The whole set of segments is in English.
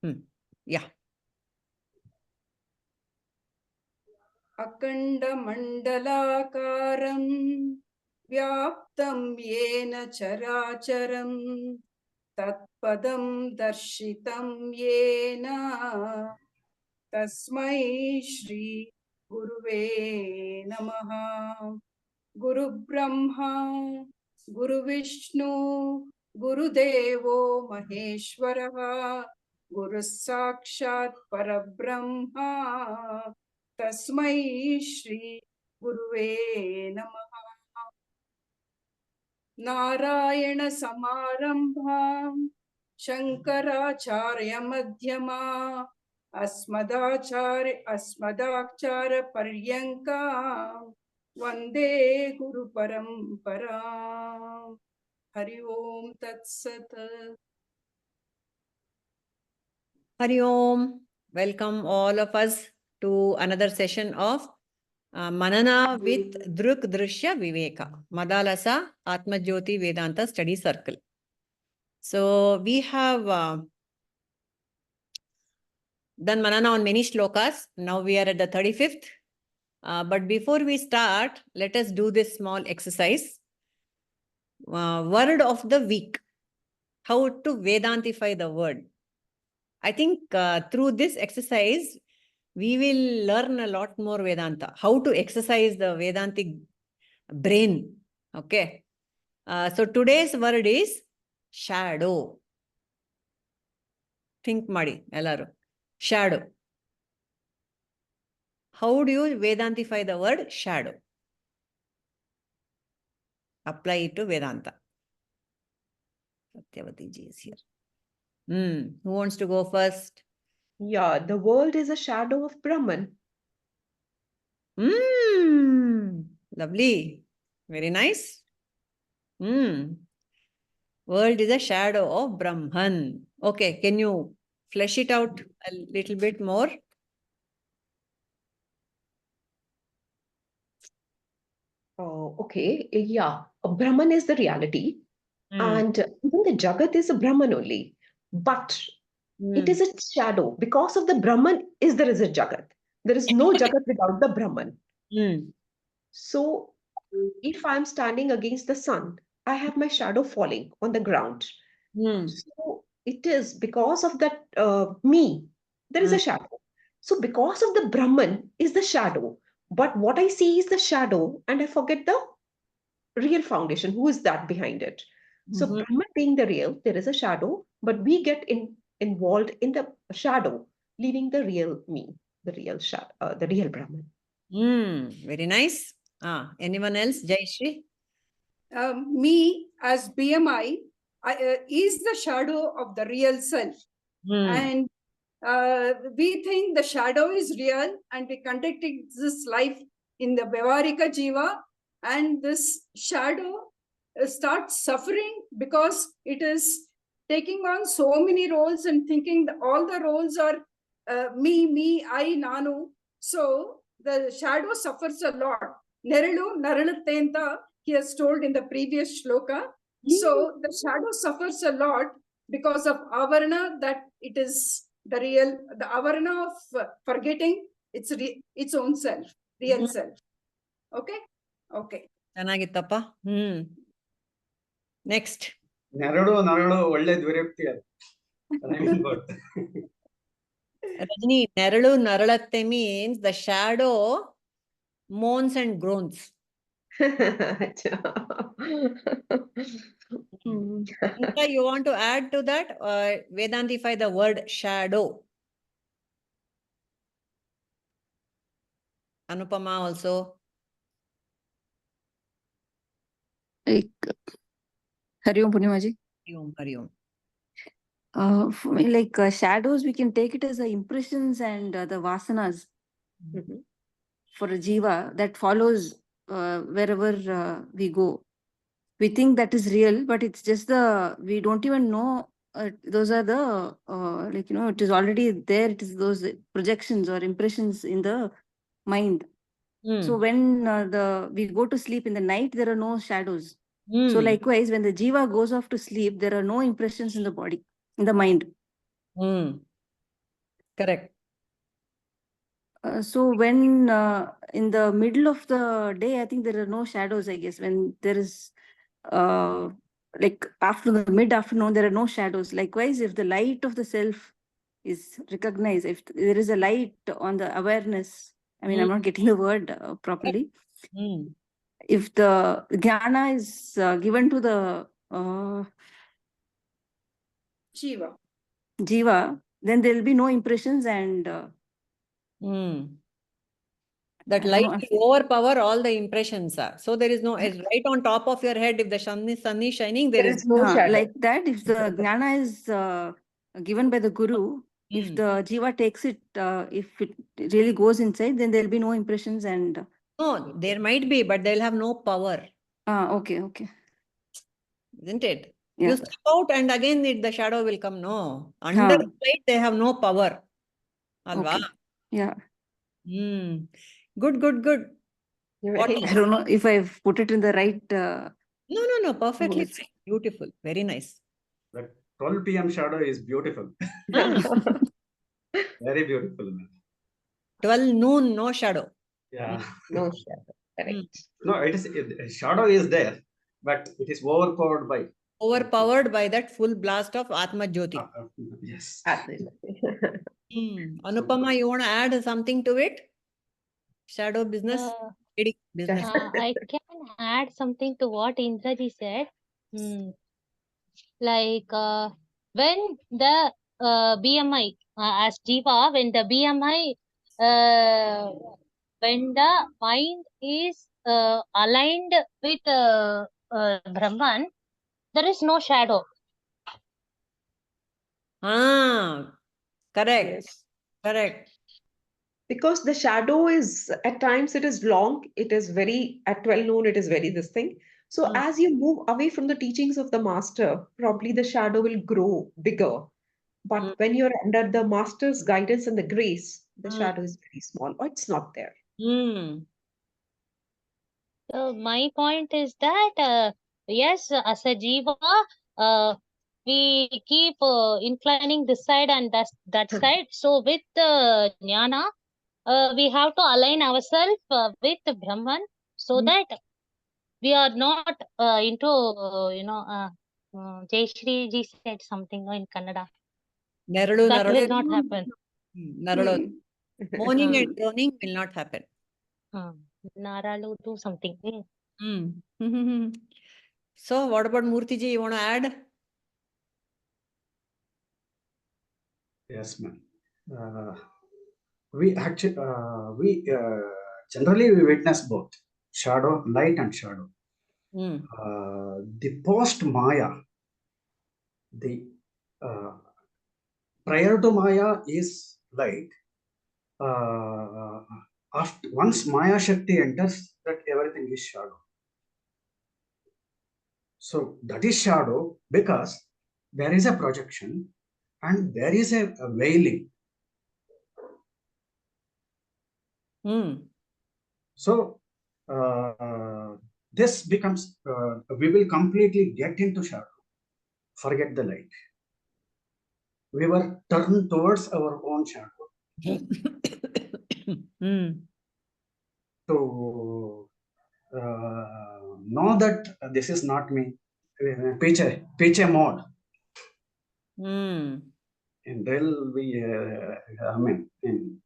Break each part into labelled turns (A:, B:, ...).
A: Yeah.
B: Akanda mandalakaram vyaptam yena characharam tatpadam darshitam yena tasmai shri guruve namaha. Guru Brahma Guru Vishnu Guru Devo Maheshwara Guru Sakshat Parabrahma Tasmai Shri Guruve Namaha. Narayana Samarambham Shankaracharya Madhyama Asmadakchara Paryanka Vande Guru Parampara. Hari Om Tat Sat.
A: Hari Om. Welcome all of us to another session of Manana with Drk Drsya Viveka, Madalasa Atmajyoti Vedanta Study Circle. So we have done Manana on many shlokas. Now we are at the 35th. But before we start, let us do this small exercise. Word of the week. How to Vedantify the word. I think through this exercise, we will learn a lot more Vedanta. How to exercise the Vedantic brain. Okay. So today's word is shadow. Think Madi, Elaru. Shadow. How do you Vedantify the word shadow? Apply it to Vedanta. Satyavati ji is here. Who wants to go first?
C: Yeah, the world is a shadow of Brahman.
A: Lovely. Very nice. World is a shadow of Brahman. Okay, can you flesh it out a little bit more?
C: Oh, okay. Yeah, Brahman is the reality. And even the Jagat is a Brahman only. But it is a shadow. Because of the Brahman, there is a Jagat. There is no Jagat without the Brahman. So if I'm standing against the sun, I have my shadow falling on the ground. So it is because of that me, there is a shadow. So because of the Brahman is the shadow. But what I see is the shadow and I forget the real foundation. Who is that behind it? So Brahman being the real, there is a shadow, but we get involved in the shadow, leaving the real me, the real shadow, the real Brahman.
A: Very nice. Anyone else? Jai Shri?
B: Me as BMI is the shadow of the real self. And we think the shadow is real and we conduct this life in the Vyavarika Jiva, and this shadow starts suffering because it is taking on so many roles and thinking that all the roles are me, I, Nanu. So the shadow suffers a lot. Neralu, Naralatenta, he has told in the previous shloka. So the shadow suffers a lot because of avarana, that it is the real, the avarana of forgetting its own self, real self. Okay? Okay.
A: Chanagittappa. Next.
D: Naralu ಒಳ್ಳೆ ದ್ವಿರಕ್ತಿ ಅದು.
A: Rajni, Neralu Naralatte means the shadow moans and groans. You want to add to that? Vedantify the word shadow. Anupama also.
E: Hari Om Purnimaji.
A: Hari Om.
E: For me, like shadows, we can take it as the impressions and the vasanas for a jiva that follows wherever we go. We think that is real, but it's just we don't even know. Those are the, it is already there. It is those projections or impressions in the mind. So when we go to sleep in the night, there are no shadows. So likewise, when the jiva goes off to sleep, there are no impressions in the body, in the mind.
A: Correct.
E: So when in the middle of the day, I think there are no shadows, I guess. When there is like after the mid-afternoon, there are no shadows. Likewise, if the light of the self is recognized, if there is a light on the awareness, I mean, I'm not getting the word properly. If the jnana is given to the
B: Jiva.
E: jiva, then there will be no impressions and
A: that
E: I don't
A: light
E: know if-
A: will overpower all the impressions. So there is no, it's right on top of your head. If the sun is shining, there is
C: no shadow.
E: like that. If the jnana is given by the guru, if the jiva takes it, if it really goes inside, then there will be no impressions and.
A: No, there might be, but they'll have no power.
E: Okay.
A: Isn't it?
E: Yeah.
A: You step out and again the shadow will come. No. Under the light, they have no power. Alva?
E: Okay. Yeah.
A: Good.
C: You're
A: What
C: very
A: else?
E: I don't know if I've put it in the right.
A: No. Perfectly
E: words.
A: fine. Beautiful. Very nice.
D: The 12 p.m. shadow is beautiful. Very beautiful, man.
A: 12 noon, no shadow.
D: Yeah.
C: no shadow. Correct.
D: No, shadow is there, but it is
A: Overpowered by that full blast of Atmajyoti.
D: Yes.
C: Absolutely.
A: Anupama, you want to add something to it? Shadow business? Business.
F: I can add something to what Indraji said. Like when the BMI as Jiva, when the BMI, when the mind is aligned with Brahman, there is no shadow.
A: Correct.
C: Yes.
A: Correct.
C: Because the shadow is at times it is long, it is very at 12 noon, it is very this thing. So as you move away from the teachings of the master, probably the shadow will grow bigger. But when you're under the master's guidance and the grace, the shadow is very small or it's not there.
F: So my point is that yes, as a jiva, we keep inclining this side and that side. So with jnana, we have to align ourselves with Brahman so that we are not into Jai Shri ji said something in Kannada. That will not happen.
A: Moaning and groaning will not happen.
F: Naralu do something.
A: So what about Murtiji? You want to add?
D: Yes, ma'am. We actually, generally we witness both shadow, light and shadow. The post Maya, the prior to Maya is light. After once Maya Shakti enters, that everything is shadow. So that is shadow because there is a projection and there is a veiling. So this becomes, we will completely get into shadow, forget the light. We were turned towards our own shadow. To know that this is not me, piche mode. In drill, in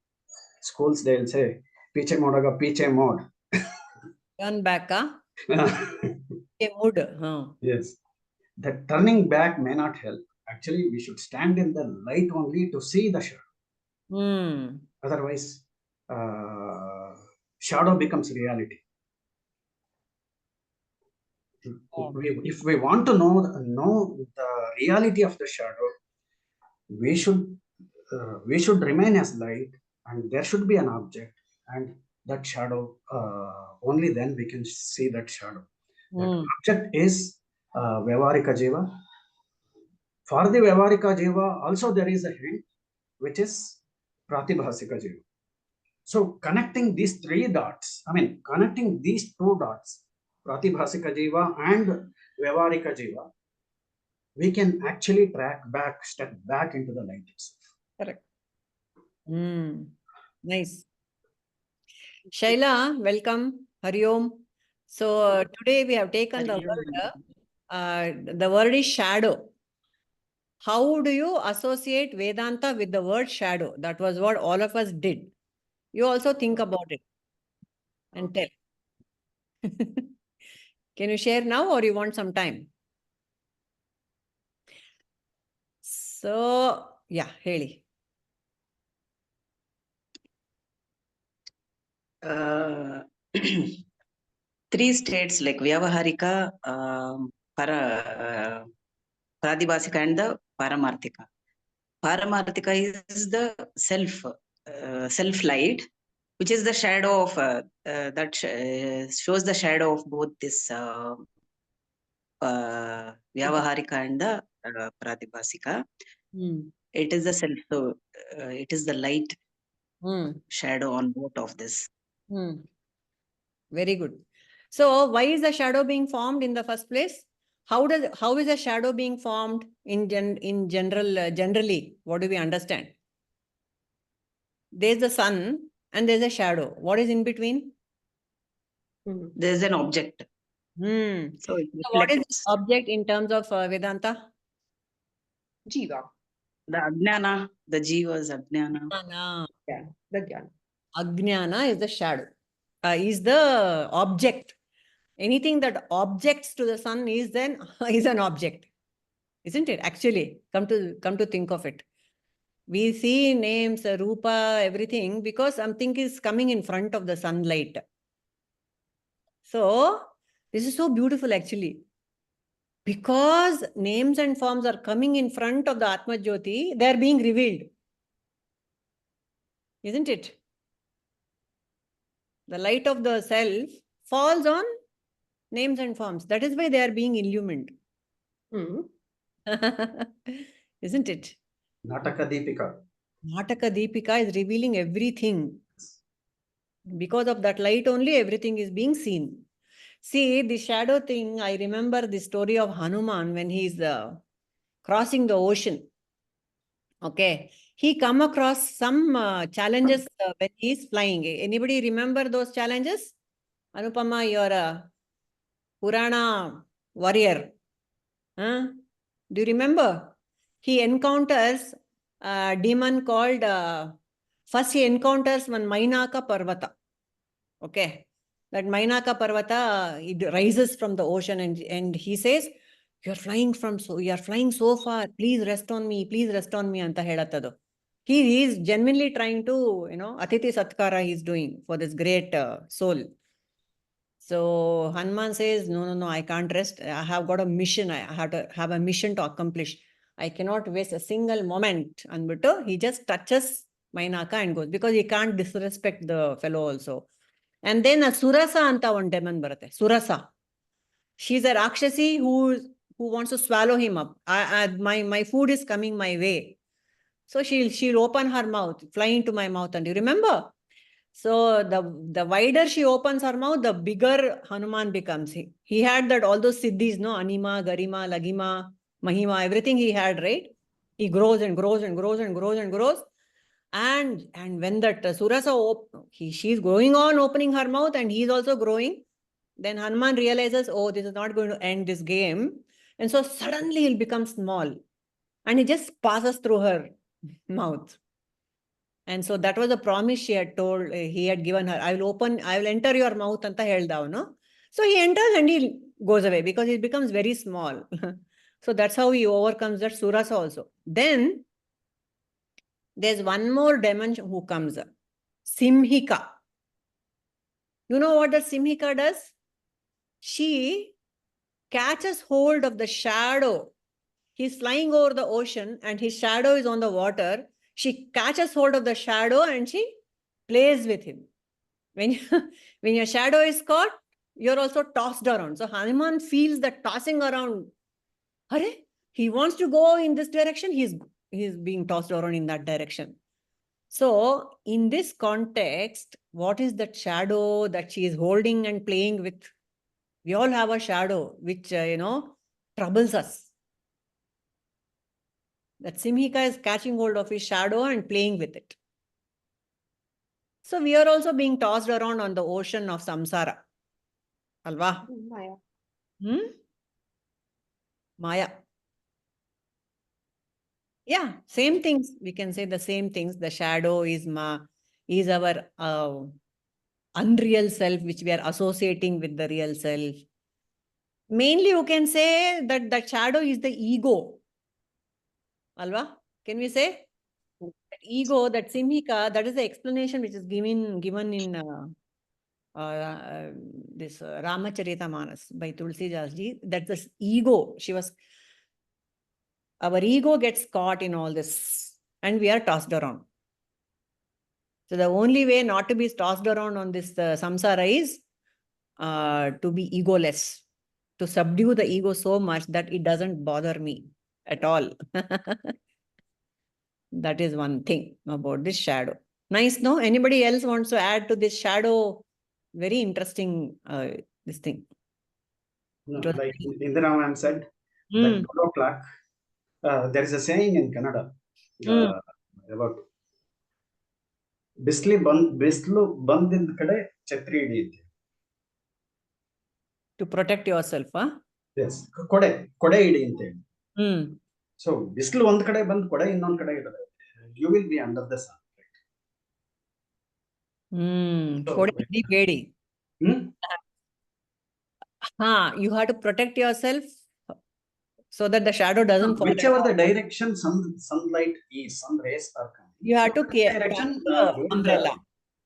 D: schools they'll say piche mode aga piche mode.
A: Turn back, mood.
D: Yes, the turning back may not help. Actually, we should stand in the light only to see the shadow. Otherwise, shadow becomes reality. If we want to know the reality of the shadow, we should remain as light, and there should be an object, and that shadow, only then we can see that shadow. That object is Vyavarika Jiva. For the Vyavarika Jiva, also there is a hint, which is Pratibhasika Jiva. So connecting these three dots, connecting these two dots, Pratibhasika Jiva and Vyavarika Jiva, we can actually step back into the light itself.
A: Correct. Nice. Shaila, welcome. Hari Om. So today we have taken the word is shadow. How do you associate Vedanta with the word shadow? That was what all of us did. You also think about it and tell. Can you share now or you want some time? So, yeah, Heli.
G: Three states like Vyavaharika, Pradibhasika and the Paramarthika. Paramarthika is the self-light, which is the shadow of that shows the shadow of both this Vyavaharika and the Pradibhasika. It is the self, so it is the light shadow on both of this.
A: Very good. So why is the shadow being formed in the first place? How is a shadow being formed in general? Generally, what do we understand? There's the sun and there's a shadow. What is in between?
G: There's an object.
A: So what is the object in terms of Vedanta?
C: Jiva.
G: The Ajnana, the Jiva is Ajnana.
C: Yeah, the Jnana.
A: Ajnana is the shadow, is the object. Anything that objects to the sun is then is an object, isn't it? Actually, come to think of it, we see names, rupa, everything because something is coming in front of the sunlight. So this is so beautiful actually, because names and forms are coming in front of the Atmajyoti, they are being revealed, isn't it? The light of the self falls on names and forms. That is why they are being illumined. Isn't it?
D: Nataka Deepika.
A: Nataka Deepika is revealing everything. Because of that light only, everything is being seen. See, the shadow thing, I remember the story of Hanuman when he is crossing the ocean. Okay. He come across some challenges when he is flying. Anybody remember those challenges? Anupama, you're a Purana warrior. Huh? Do you remember? He encounters a demon called, first he encounters one Mainaka Parvata. Okay. That Mainaka Parvata, it rises from the ocean and he says, you are flying so far. Please rest on me. Please rest on me. Anta helatado. He is genuinely trying to, Atiti Satkara he is doing for this great soul. So Hanuman says, no, I can't rest. I have got a mission. I have to have a mission to accomplish. I cannot waste a single moment. And he just touches Mainaka and goes, because he can't disrespect the fellow also. And then a Surasa anta one demon barate. Surasa. She's a Rakshasi who wants to swallow him up. My food is coming my way. So she'll open her mouth, fly into my mouth. And you remember? So the wider she opens her mouth, the bigger Hanuman becomes. He had that all those siddhis, no? Anima, Garima, Lagima, Mahima, everything he had, right? He grows and grows and grows and grows and grows. And when that Surasa, she's going on opening her mouth and he's also growing. Then Hanuman realizes, oh, this is not going to end this game. And so suddenly he'll become small. And he just passes through her mouth. And so that was a promise she had told, he had given her. I will enter your mouth anta helda, no? So he enters and he goes away because he becomes very small. So that's how he overcomes that Surasa also. Then there's one more demon who comes up. Simhika. You know what the Simhika does? She catches hold of the shadow. He's flying over the ocean and his shadow is on the water. She catches hold of the shadow and she plays with him. When your shadow is caught, you're also tossed around. So Hanuman feels that tossing around. Hare, he wants to go in this direction. He's being tossed around in that direction. So in this context, what is that shadow that she is holding and playing with? We all have a shadow which, troubles us. That Simhika is catching hold of his shadow and playing with it. So we are also being tossed around on the ocean of samsara. Alva?
C: Maya.
A: Maya. Yeah, same things. We can say the same things. The shadow is our unreal self, which we are associating with the real self. Mainly, you can say that the shadow is the ego. Alva? Can we say? That ego, that simhika, that is the explanation which is given in this Ramacharita by Tulsi Jasji. That's the ego. Our ego gets caught in all this and we are tossed around. So the only way not to be tossed around on this samsara is to be egoless, to subdue the ego so much that it doesn't bother me at all. That is one thing about this shadow. Nice, no? Anybody else wants to add to this shadow? Very interesting, this thing.
D: No, like Indira ma'am said, that 2 o'clock, there is a saying in Kannada about ಬಿಸ್ಲು ಬಂದಿದ್ದ ಕಡೆ ಛತ್ರಿ ಹಿಡಿಯುತ್ತೆ.
A: To protect yourself, huh?
D: Yes, ಕೊಡೆ ಹಿಡಿ ಅಂತ ಹೇಳಿ. So ಬಿಸ್ಲು ಒಂದ್ ಕಡೆ ಬಂದ್ ಕೊಡೆ ಇನ್ನೊಂದ್ ಕಡೆ ಇಡೋದು. You will be under the sun.
A: ಕೊಡೆ ಹಿಡಿಬೇಡಿ. You have to protect yourself so that the shadow doesn't fall.
D: Whichever the direction sunlight is, sun rays are coming.
A: You have to carry the umbrella.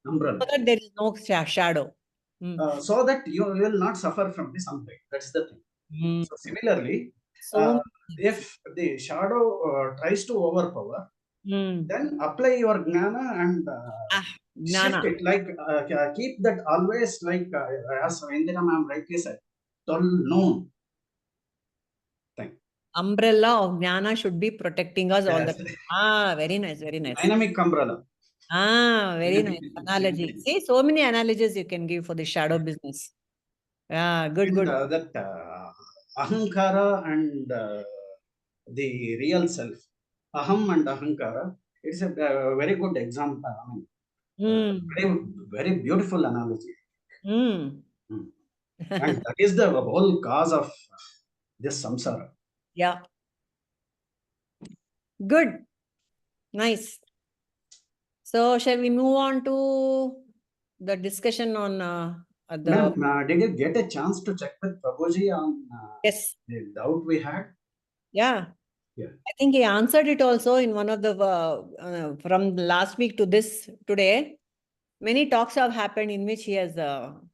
A: So that there is no shadow.
D: So that you will not suffer from the sunlight. That's the thing. So similarly, if the shadow tries to overpower, then apply your gnana and shift it. Like keep that always like as Indira ma'am rightly said, known.
A: Umbrella of gnana should be protecting us all the time. Very nice, very nice.
D: Dynamic umbrella.
A: Very nice analogy. See, so many analogies you can give for the shadow business. Yeah, good.
D: That ahankara and the real self, aham and ahankara, it's a very good example. I mean, very beautiful analogy. And that is the whole cause of this samsara.
A: Yeah. Good. Nice. So, shall we move on to the discussion on
D: Ma'am, did you get a chance to check with Prabhuji on
A: yes,
D: the doubt we had?
A: Yeah. I think he answered it also in one of the from last week to today. Many talks have happened in which he has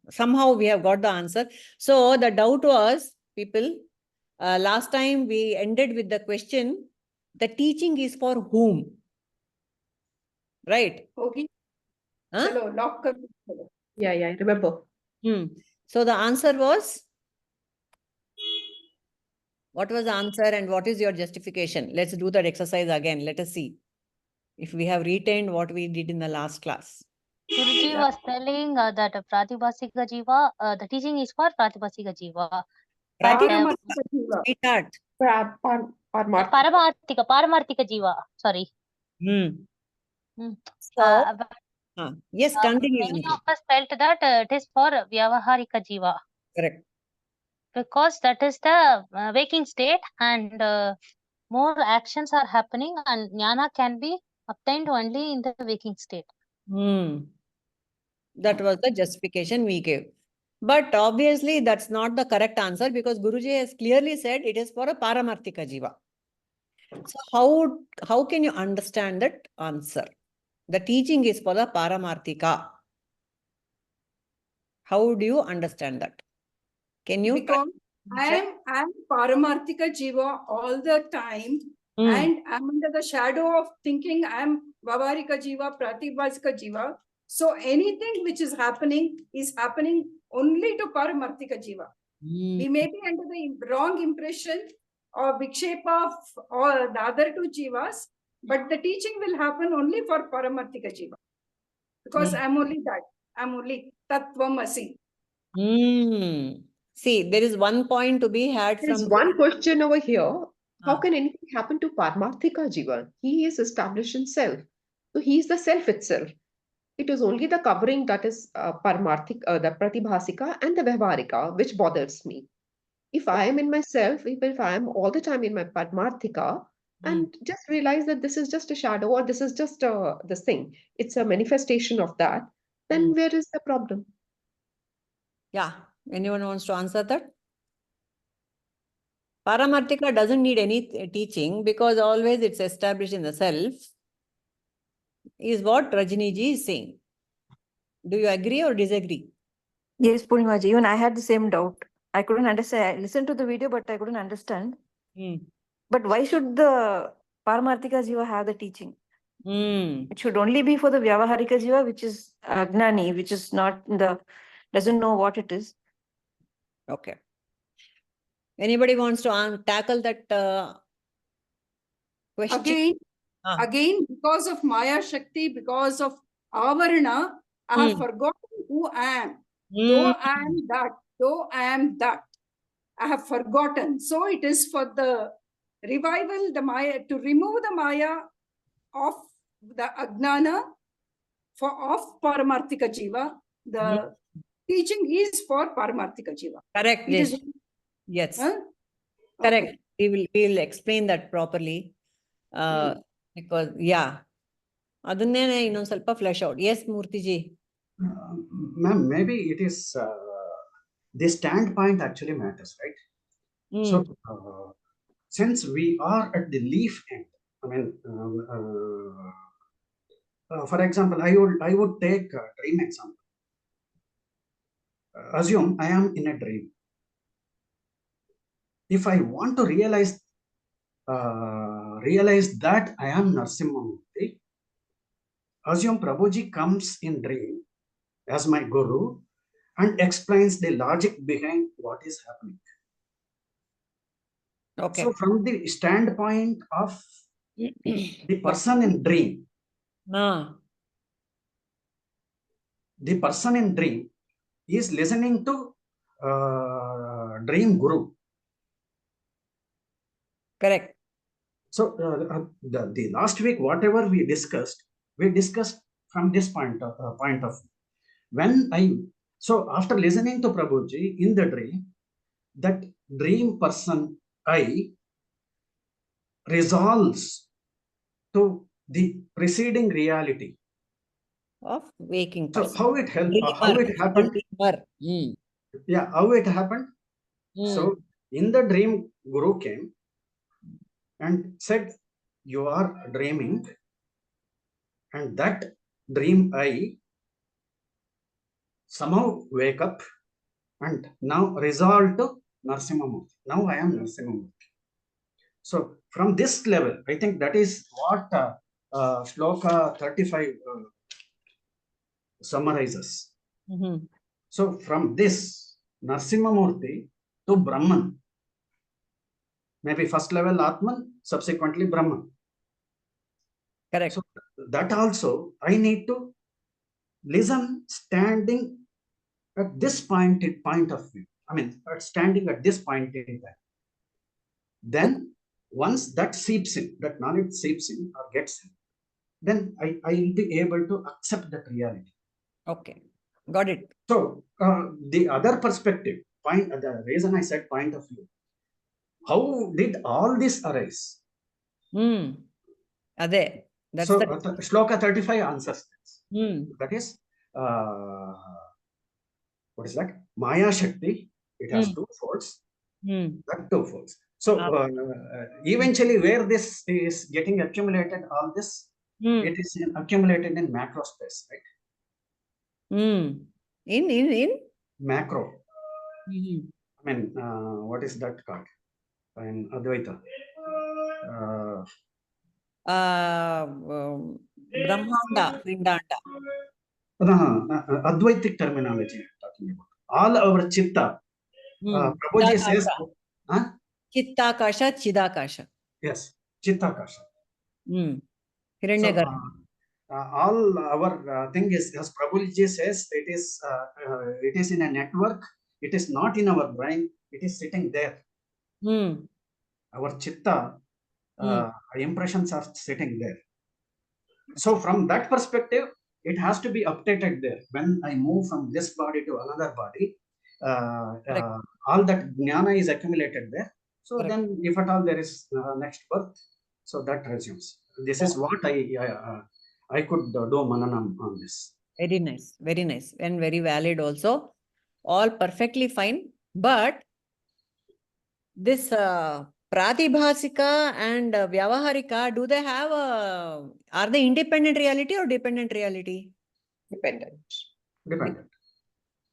A: somehow we have got the answer. So the doubt was, people, last time we ended with the question, the teaching is for whom? Right?
B: Okay.
A: Huh?
B: Chalo, lock kar.
C: Yeah, I remember.
A: So the answer was, what was the answer and what is your justification? Let's do that exercise again. Let us see if we have retained what we did in the last class.
F: Guruji was telling that Pratibhasika Jiva, the teaching is for Pratibhasika Jiva.
A: Sweetheart.
F: Paramarthika Jiva. Sorry.
A: So, yes, continue.
F: Many of us felt that it is for Vyavaharika Jiva.
A: Correct.
F: Because that is the waking state and more actions are happening and jnana can be obtained only in the waking state.
A: That was the justification we gave. But obviously, that's not the correct answer because Guruji has clearly said it is for a Paramarthika Jiva. So how can you understand that answer? The teaching is for the Paramarthika. How do you understand that? Can you?
B: Because I am Paramarthika Jiva all the time and I'm under the shadow of thinking I am Vavarika Jiva, Pratibhasika Jiva. So anything which is happening only to Paramarthika Jiva. We may be under the wrong impression or vikshepa or the other two Jivas, but the teaching will happen only for Paramarthika Jiva. Because I'm only that. I'm only Tattvamasi.
A: See, there is one point to be had from...
C: There's one question over here. How can anything happen to Paramarthika Jiva? He is established in self. So he is the self itself. It is only the covering, that is the pratibhasika and the vyavaharika, which bothers me. If I am in myself, if I am all the time in my Padmarthika, and just realize that this is just a shadow, or this is just this thing, it's a manifestation of that, then where is the problem?
A: Yeah. Anyone wants to answer that? Paramarthika doesn't need any teaching because always it's established in the self, is what Rajini ji is saying. Do you agree or disagree?
E: Yes, Purnimaji, even I had the same doubt. I couldn't understand. I listened to the video, but I couldn't understand. But why should the Paramarthika Jiva have the teaching? It should only be for the Vyavaharika Jiva, which is Agnani, which is not doesn't know what it is.
A: Okay. Anybody wants to tackle that question?
B: Again, because of Maya Shakti, because of Avarana, I have forgotten who I am. Though I am that, I have forgotten. So it is for the revival, the Maya, to remove the Maya of the Agnana of Paramarthika Jiva. The teaching is for Paramarthika Jiva.
A: Correct. Yes. Yes. Correct. Okay. We will explain that properly. Because, yeah. Adunne ಇನ್ನೊಂದು ಸ್ವಲ್ಪ flesh out. Yes, Murtiji.
D: Ma'am, maybe it is the standpoint actually matters, right? So, since we are at the leaf end, I mean, for example, I would take a dream example. Assume I am in a dream. If I want to realize that I am Narasimhamurti, assume Prabhuji comes in dream as my guru and explains the logic behind what is happening.
A: Okay.
D: So from the standpoint of the person in dream, the person in dream is listening to dream guru.
A: Correct.
D: So the last week, whatever we discussed from this point of view. So after listening to Prabhuji in the dream, that dream person I resolves to the preceding reality
A: of waking person.
D: So how it helped? How it happened? Yeah, how it happened? So in the dream, Guru came and said, "You are dreaming," and that dream I somehow wake up and now resolve to Narasimhamurti. Now I am Narasimhamurti. So from this level, I think that is what Shloka 35 summarizes. So from this Narasimhamurti to Brahman, maybe first level Atman, subsequently Brahman.
A: Correct.
D: So that also I need to listen standing at this point of view. I mean, standing at this point in time. Then once that seeps in, that knowledge seeps in or gets in, then I will be able to accept that reality.
A: Okay, got it.
D: So the other perspective, the reason I said point of view, how did all this arise?
A: That's
D: so Shloka 35 answers this. That is, what is that? Maya Shakti, it has two folds. That two folds. So eventually where this is getting accumulated, all this, it is accumulated in macro space, right?
A: In
D: macro. I mean, what is that called in Advaita?
A: Brahmanda, Pindanda.
D: Advaitic terminology I'm talking about. All our chitta. Prabhuji says,
A: Chittakasha, Chidakasha.
D: Yes, Chittakasha.
A: Hiranyagarbha.
D: All our thing is, as Prabhuji says, it is in a network. It is not in our brain. It is sitting there. Our chitta impressions are sitting there. So from that perspective, it has to be updated there. When I move from this body to another body, all that jnana is accumulated there. So
A: Correct.
D: then, if at all there is next birth, so that resumes. This is what I could do mananam on this.
A: Very nice, and very valid also. All perfectly fine. But this Pratibhasika and Vyavaharika, do they have are they independent reality or dependent reality?
C: Dependent.
D: Dependent.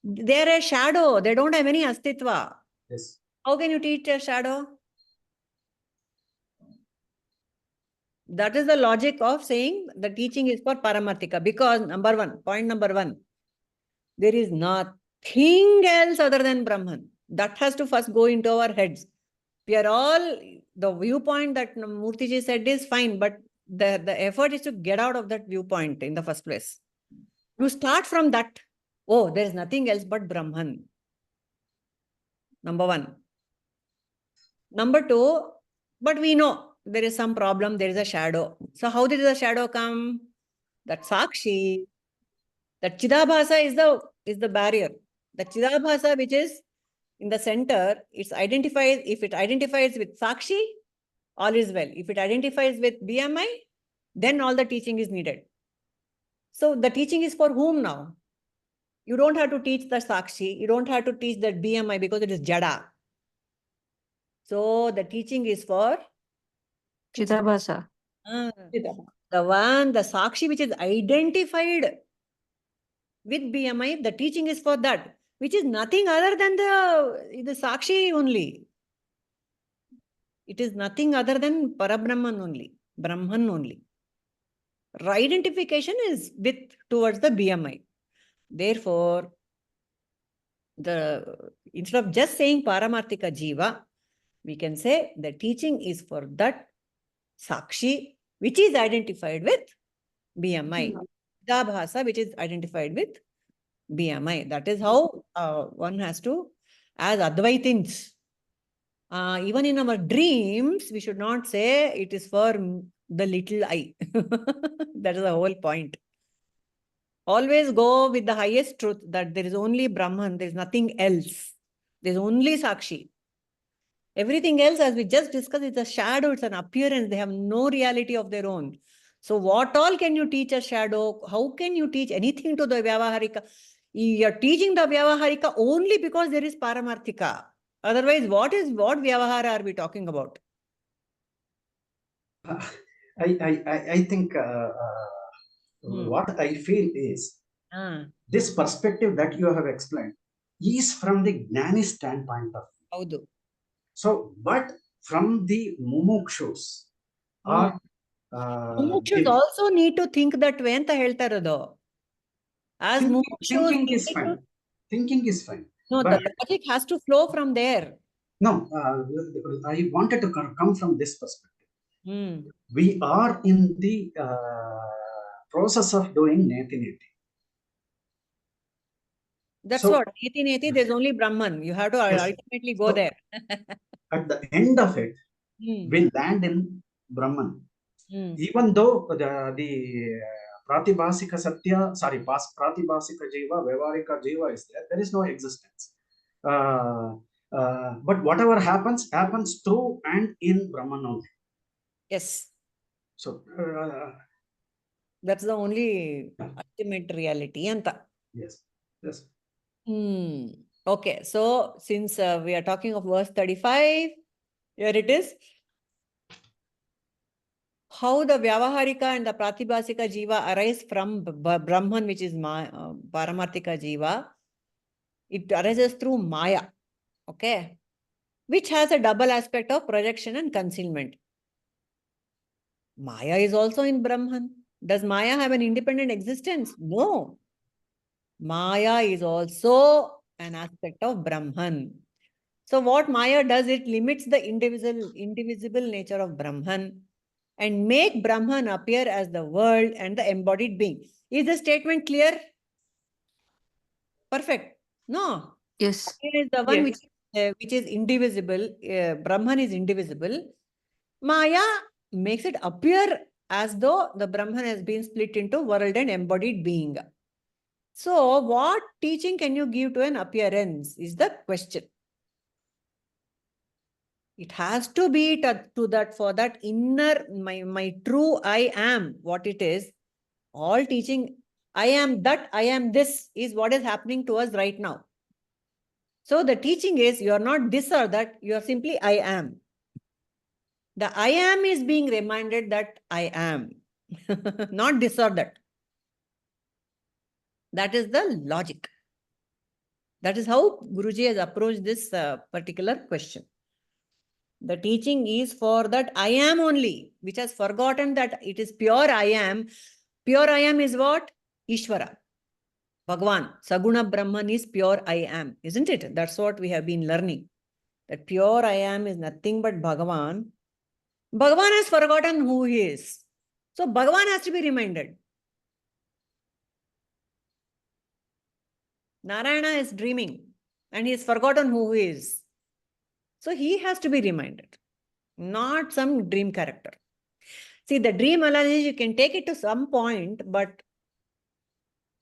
A: They're a shadow. They don't have any astitva.
D: Yes.
A: How can you teach a shadow? That is the logic of saying the teaching is for Paramarthika. Because point number one, there is nothing else other than Brahman. That has to first go into our heads. We are all, the viewpoint that Murtiji said is fine, but the effort is to get out of that viewpoint in the first place. You start from that. Oh, there is nothing else but Brahman. Number one. Number two, but we know there is some problem, there is a shadow. So how did the shadow come? That Sakshi, that Chidabhasa is the barrier. The Chidabhasa, which is in the center, if it identifies with Sakshi, all is well. If it identifies with BMI, then all the teaching is needed. So the teaching is for whom now? You don't have to teach the Sakshi, you don't have to teach that BMI because it is Jada. So the teaching is for
E: Chidabhasa.
A: The one, the Sakshi which is identified with BMI, the teaching is for that, which is nothing other than the Sakshi only. It is nothing other than Parabrahman only, Brahman only. Identification is towards the BMI. Therefore, instead of just saying Paramarthika Jiva, we can say the teaching is for that Sakshi, which is identified with BMI. Dabhasa, which is identified with BMI. That is how one has to, as Advaitins, even in our dreams, we should not say it is for the little I. That is the whole point. Always go with the highest truth that there is only Brahman, there is nothing else. There is only Sakshi. Everything else, as we just discussed, it's a shadow, it's an appearance. They have no reality of their own. So what all can you teach a shadow? How can you teach anything to the Vyavaharika? You are teaching the Vyavaharika only because there is Paramarthika. Otherwise, what Vyavahara are we talking about?
D: I think what I feel is this perspective that you have explained is from the Gnani standpoint of view. So, but from the mumukshus or
A: mumukshus also need to think that way anta heltarado. As
D: thinking is fine. Thinking is fine.
A: No, the logic has to flow from there.
D: No, I wanted to come from this perspective. We are in the process of doing neti neti.
A: That's what neti neti. There's only Brahman. You have to ultimately go there.
D: At the end of it, we land in Brahman. Even though the Pratibhasika Satya, Pratibhasika Jiva, Vyavaharika Jiva is there, there is no existence. But whatever happens through and in Brahman only. Yes. So
A: that's the only ultimate reality. Anta.
D: Yes. Yes.
A: Okay. So since we are talking of verse 35, here it is. How the Vyavaharika and the Pratibhasika Jiva arise from Brahman, which is Paramarthika Jiva. It arises through Maya, okay, which has a double aspect of projection and concealment. Maya is also in Brahman. Does Maya have an independent existence? No. Maya is also an aspect of Brahman. So what Maya does, it limits the indivisible nature of Brahman and make Brahman appear as the world and the embodied being. Is the statement clear? Perfect. No.
E: Yes.
A: Maya is the one which is indivisible. Brahman is indivisible. Maya makes it appear as though the Brahman has been split into world and embodied being. So what teaching can you give to an appearance is the question. It has to be to that, for that inner, my true I am, what it is. All teaching, I am that, I am this, is what is happening to us right now. So the teaching is, you are not this or that, you are simply I am. The I am is being reminded that I am, not this or that. That is the logic. That is how Guruji has approached this particular question. The teaching is for that I am only, which has forgotten that it is pure I am. Pure I am is what? Ishvara. Bhagwan. Saguna Brahman is pure I am, isn't it? That's what we have been learning. That pure I am is nothing but Bhagavan. Bhagavan has forgotten who he is. So Bhagavan has to be reminded. Narayana is dreaming and he has forgotten who he is. So he has to be reminded, not some dream character. See, the dream analogy, you can take it to some point, but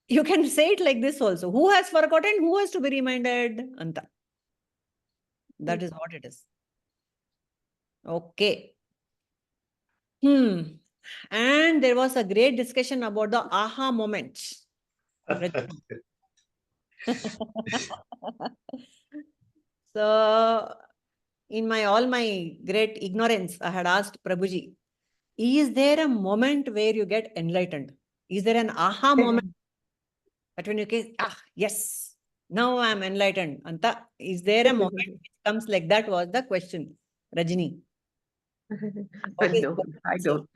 A: you can say it like this also. Who has forgotten? Who has to be reminded? Anta. That is what it is. Okay. And there was a great discussion about the aha moment. So, in all my great ignorance, I had asked Prabhuji, is there a moment where you get enlightened? Is there an aha moment that when you say, yes, now I am enlightened? Anta, is there a moment which comes like that? Was the question, Rajini.
C: No, I don't.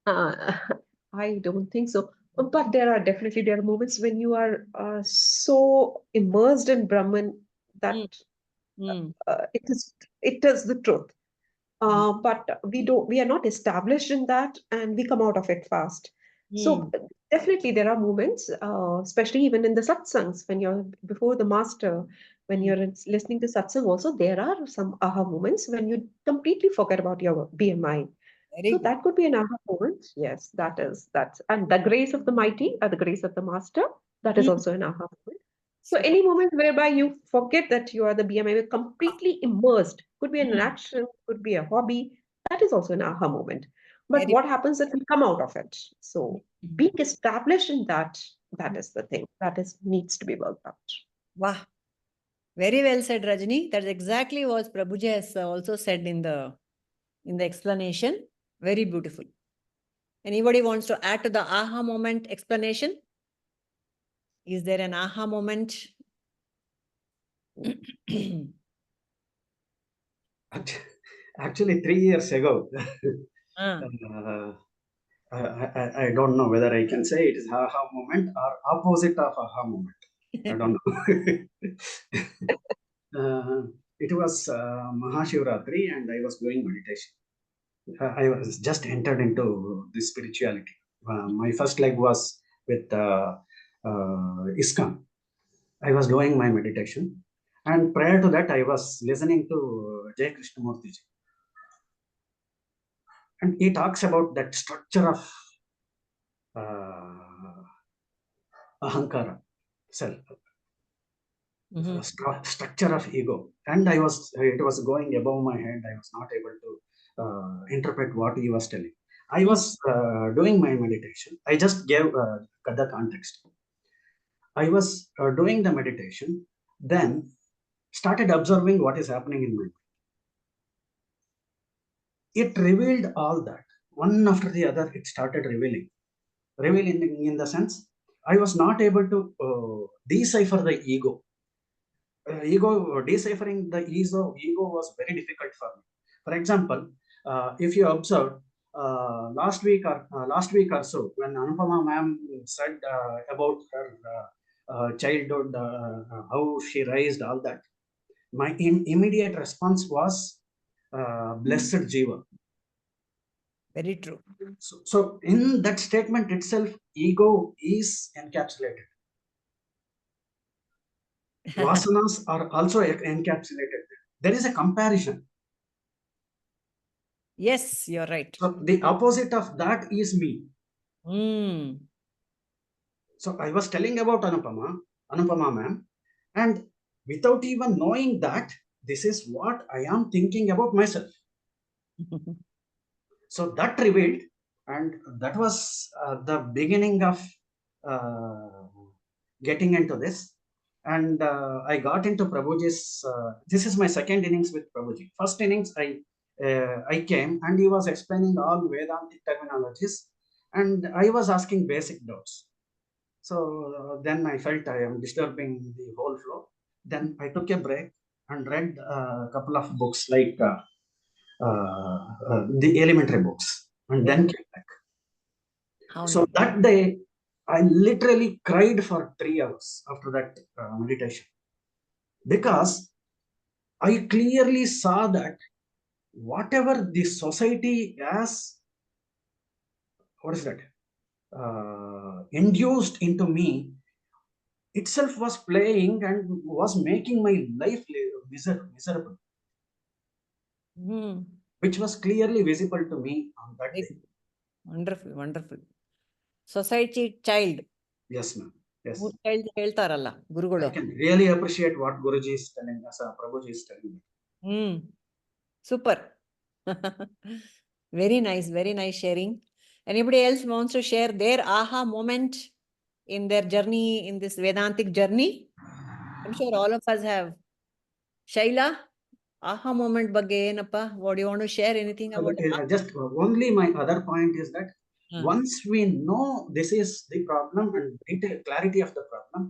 C: I don't think so. But there are moments when you are so immersed in Brahman that it is the truth. But we are not established in that, and we come out of it fast. So definitely there are moments, especially even in the satsangs, when you're before the master, when you're listening to satsang also, there are some aha moments when you completely forget about your BMI. So that could be an aha moment. Yes, that's, and the grace of the mighty, or the grace of the master, that is also an aha moment. So any moment whereby you forget that you are the BMI, you're completely immersed, could be an action, could be a hobby, that is also an aha moment. But what happens if we come out of it? So being established in that, that is the thing, that needs to be worked out.
A: Wow. Very well said, Rajini. That's exactly what Prabhuji has also said in the explanation. Very beautiful. Anybody wants to add to the aha moment explanation? Is there an aha moment?
D: Actually, 3 years ago, I don't know whether I can say it is aha moment or opposite of aha moment. I don't know. It was Mahashivratri and I was doing meditation. I was just entered into this spirituality. My first leg was with ISKCON. I was doing my meditation. And prior to that, I was listening to Jai Krishnamurti ji. And he talks about that structure of ahankara, self, structure of ego. And it was going above my head. I was not able to interpret what he was telling. I was doing my meditation. I just gave the context. I was doing the meditation, then started observing what is happening in my mind. It revealed all that. One after the other, it started revealing. Revealing in the sense, I was not able to decipher the ego. Deciphering the ego was very difficult for me. For example, if you observe, last week or so, when Anupama ma'am said about her childhood, how she raised all that, my immediate response was blessed jiva.
A: Very true.
D: So in that statement itself, ego is encapsulated. Vasanas are also encapsulated. There is a comparison.
A: Yes, you're right.
D: So the opposite of that is me.
A: Mm.
D: So I was telling about Anupama ma'am, and without even knowing that, this is what I am thinking about myself. So that revealed, and that was the beginning of getting into this. And I got into Prabhuji's, this is my second innings with Prabhuji. First innings, I came and he was explaining all Vedantic terminologies, and I was asking basic doubts. So then I felt I am disturbing the whole flow. Then I took a break and read a couple of books like the elementary books, and then came back. So that day, I literally cried for 3 hours after that meditation, because I clearly saw that whatever the society has, what is that, induced into me, itself was playing and was making my life miserable, which was clearly visible to me on that day.
A: Wonderful, wonderful. Society child.
D: Yes, ma'am. Yes.
A: Child ಹೇಳ್ತಾರಲ್ಲ ಗುರುಗಳು.
D: I can really appreciate what Guruji is telling us, Prabhuji is telling me.
A: Super. Very nice sharing. Anybody else wants to share their aha moment in their journey, in this Vedantic journey? I'm sure all of us have. Shaila, aha moment ಬಗ್ಗೆ ಏನಪ್ಪ? What do you want to share? Anything about it?
D: Just only my other point is that once we know this is the problem and clarity of the problem,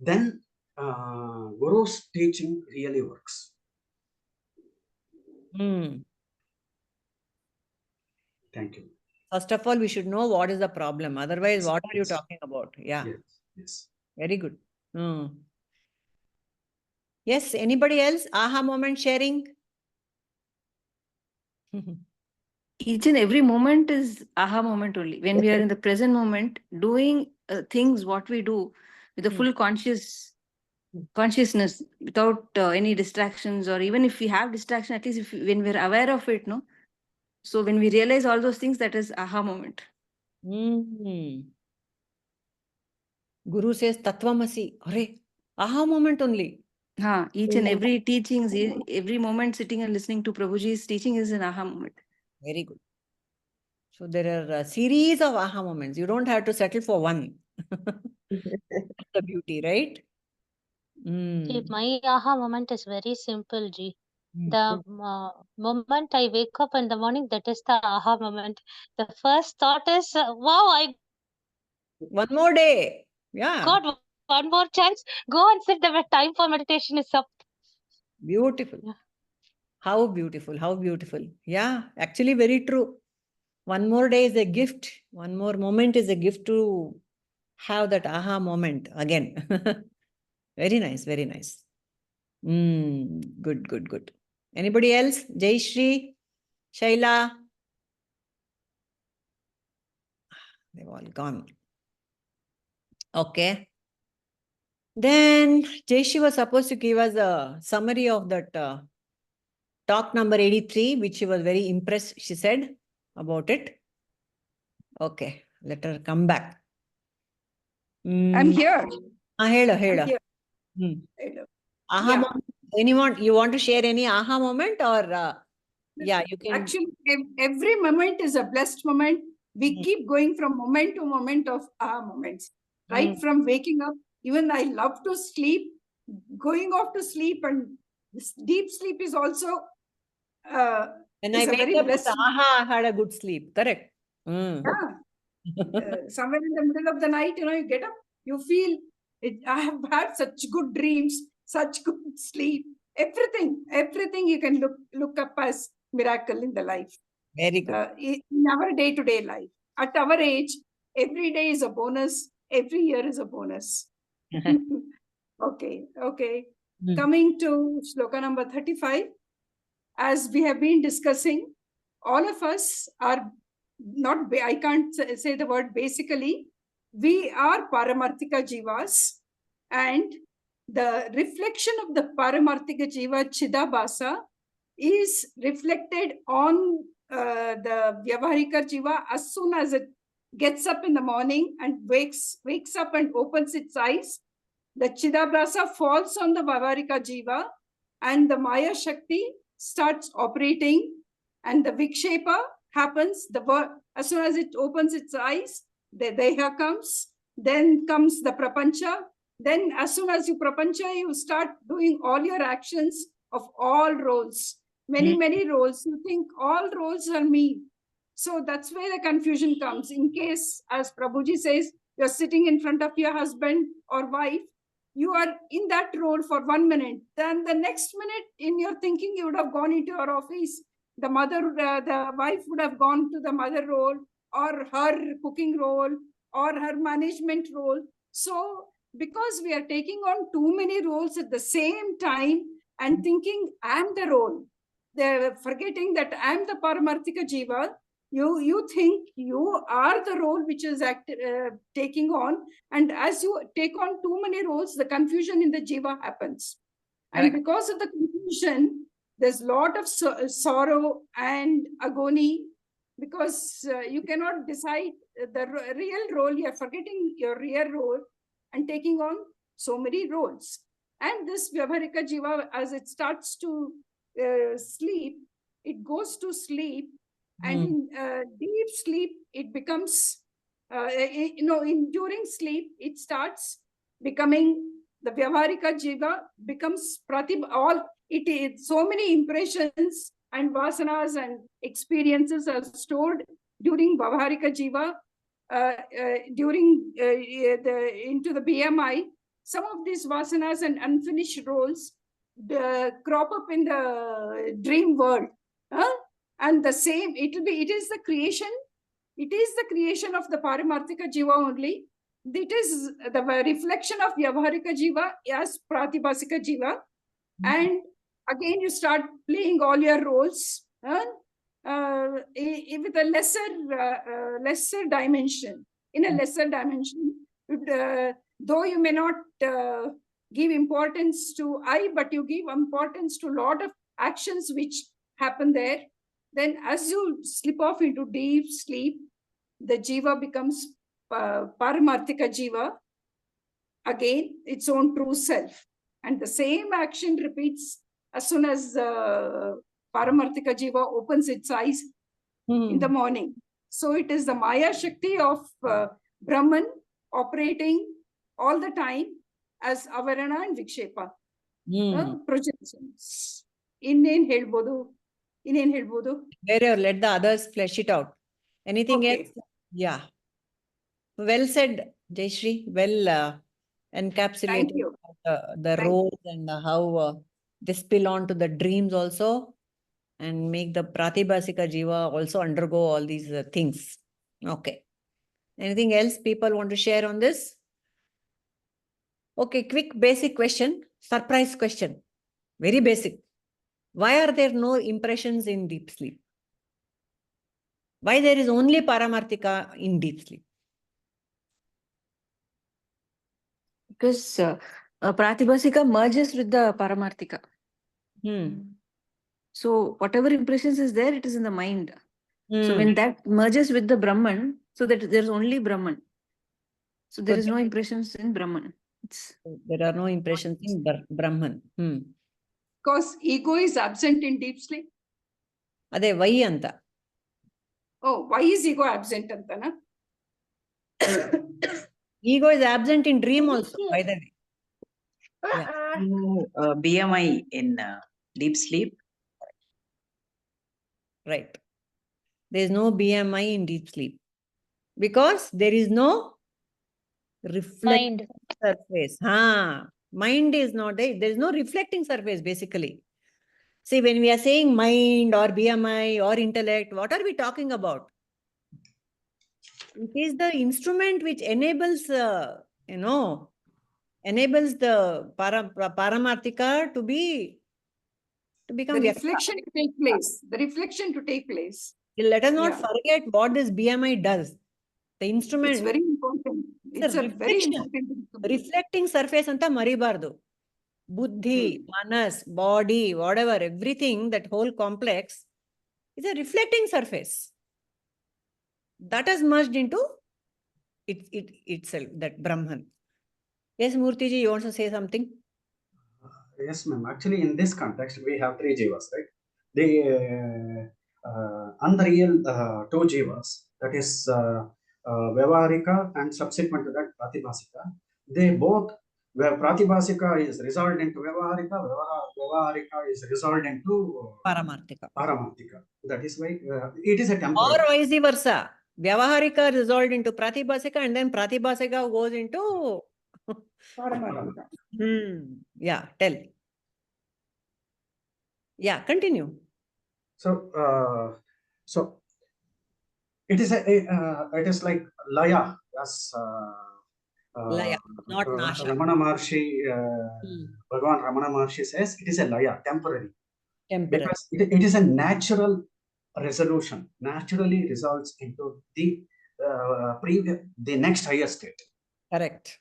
D: then Guru's teaching really works. Thank you.
A: First of all, we should know what is the problem. Otherwise, yes, what are you talking about? Yeah.
D: Yes.
A: Very good. Yes. Anybody else? Aha moment sharing?
E: Each and every moment is aha moment only. When we are in the present moment, doing things what we do with a full consciousness, without any distractions, or even if we have distraction, at least when we're aware of it, no. So when we realize all those things, that is aha moment.
A: Guru says Tattvamasi. Hare, aha moment only.
E: Each and every teachings, every moment sitting and listening to Prabhuji's teaching is an aha moment.
A: Very good. So there are a series of aha moments. You don't have to settle for one. That's the beauty, right?
F: See, my aha moment is very simple, Ji. The moment I wake up in the morning, that is the aha moment. The first thought is, wow, I
A: one more day. Yeah.
F: got one more chance. Go and sit there. Time for meditation is up.
A: Beautiful. Yeah. How beautiful. How beautiful. Yeah, actually very true. One more day is a gift. One more moment is a gift to have that aha moment again. Very nice. Very nice. Good. Anybody else? Jai Shri, Shaila. They've all gone. Okay. Then Jai Shri was supposed to give us a summary of that talk number 83, which she was very impressed, she said, about it. Okay, let her come back.
B: I'm here.
A: Hela. Aha moment. Anyone, you want to share any aha moment, or yeah, you can.
B: Actually, every moment is a blessed moment. We keep going from moment to moment of aha moments. Right from waking up, even I love to sleep, going off to sleep, and this deep sleep is also
A: when I wake up with aha, I had a good sleep. Correct.
B: Yeah. Somewhere in the middle of the night, you get up, you feel it. I have had such good dreams, such good sleep. Everything you can look up as miracle in the life.
A: Very good.
B: In our day-to-day life, at our age, every day is a bonus. Every year is a bonus. Okay. Coming to shloka number 35, as we have been discussing, all of us are not, I can't say the word basically, we are Paramarthika Jivas, and the reflection of the Paramarthika Jiva Chidabhasa is reflected on the Vyavaharika Jiva, as soon as it gets up in the morning and wakes up and opens its eyes, the Chidabhasa falls on the Vyavaharika Jiva and the Maya Shakti starts operating, and the Vikshepa happens. As soon as it opens its eyes, the Deha comes, then comes the Prapancha. Then as soon as you Prapancha, you start doing all your actions of all roles. Many roles. You think all roles are me. So that's where the confusion comes. In case, as Prabhuji says, you're sitting in front of your husband or wife, you are in that role for 1 minute. Then the next minute in your thinking, you would have gone into your office. The wife would have gone to the mother role, or her cooking role, or her management role. So because we are taking on too many roles at the same time and thinking I'm the role, they're forgetting that I'm the Paramarthika Jiva. You think you are the role which is taking on, and as you take on too many roles, the confusion in the Jiva happens. And
A: Right.
B: because of the confusion, there's a lot of sorrow and agony, because you cannot decide the real role. You're forgetting your real role and taking on so many roles. And this Vyavaharika Jiva, as it starts to sleep, it goes to sleep, and in deep sleep, it becomes, during sleep, it starts becoming, the Vyavaharika Jiva becomes it is so many impressions and vasanas and experiences are stored during Vyavaharika Jiva, into the BMI. Some of these vasanas and unfinished roles crop up in the dream world. And the same, it is the creation of the Paramarthika Jiva only. It is the reflection of Vyavaharika Jiva as Pratibhasika Jiva. And again, you start playing all your roles with a lesser dimension. In a lesser dimension, though you may not give importance to I, but you give importance to a lot of actions which happen there. Then as you slip off into deep sleep, the Jiva becomes Paramarthika Jiva, again, its own true self. And the same action repeats as soon as Paramarthika Jiva opens its eyes in the morning. So it is the Maya Shakti of Brahman operating all the time as Avarana and Vikshepa. Projections. Innen helbodu.
A: Let the others flesh it out. Anything
B: Okay.
A: else? Yeah. Well said, Jayashree. Well encapsulated
B: Thank you.
A: the roles and how they spill on to the dreams also, and make the Pratibhasika Jiva also undergo all these things. Okay. Anything else people want to share on this? Okay, quick basic question, surprise question. Very basic. Why are there no impressions in deep sleep? Why there is only Paramarthika in deep sleep?
E: Because Pratibhasika merges with the Paramarthika. So whatever impressions is there, it is in the mind. So when that merges with the Brahman, so that there's only Brahman. So there is no impressions in Brahman.
A: There are no impressions in Brahman.
B: Because ego is absent in deep sleep.
A: Ade why anta?
B: Oh, why is ego absent antana?
A: Ego is absent in dream also, by the way. Yeah.
G: BMI in deep sleep.
A: Right. There is no BMI in deep sleep. Because there is no reflecting surface. Mind is not there. There is no reflecting surface, basically. See, when we are saying mind or BMI or intellect, what are we talking about? It is the instrument which enables, enables the Paramarthika to become
B: The reflection to take place. The reflection to take place.
A: Let us not forget what this BMI does. The instrument.
B: It's very important. It's a very important instrument.
A: Reflecting surface anta maribardu. Buddhi, manas, body, whatever, everything, that whole complex is a reflecting surface. That has merged into itself, that Brahman. Yes, Murtiji, you want to say something?
D: Yes, ma'am. Actually, in this context, we have three jivas, right? The unreal two jivas, that is Vyavaharika and subsequent to that Pratibhasika. They both, where Pratibhasika is resolved into Vyavaharika, Vyavaharika is resolved into Paramarthika. That is why it is a temporary.
A: Or vice versa. Vyavaharika resolved into Pratibhasika, and then Pratibhasika goes into
B: Paramarthika.
A: Yeah, tell. Yeah, continue.
D: So, it is like Laya, as
A: Laya, not Nasha.
D: Ramana Maharshi, Bhagavan Ramana Maharshi says, it is a Laya, temporary. Because it is a natural resolution, naturally resolves into the next higher state.
A: Correct.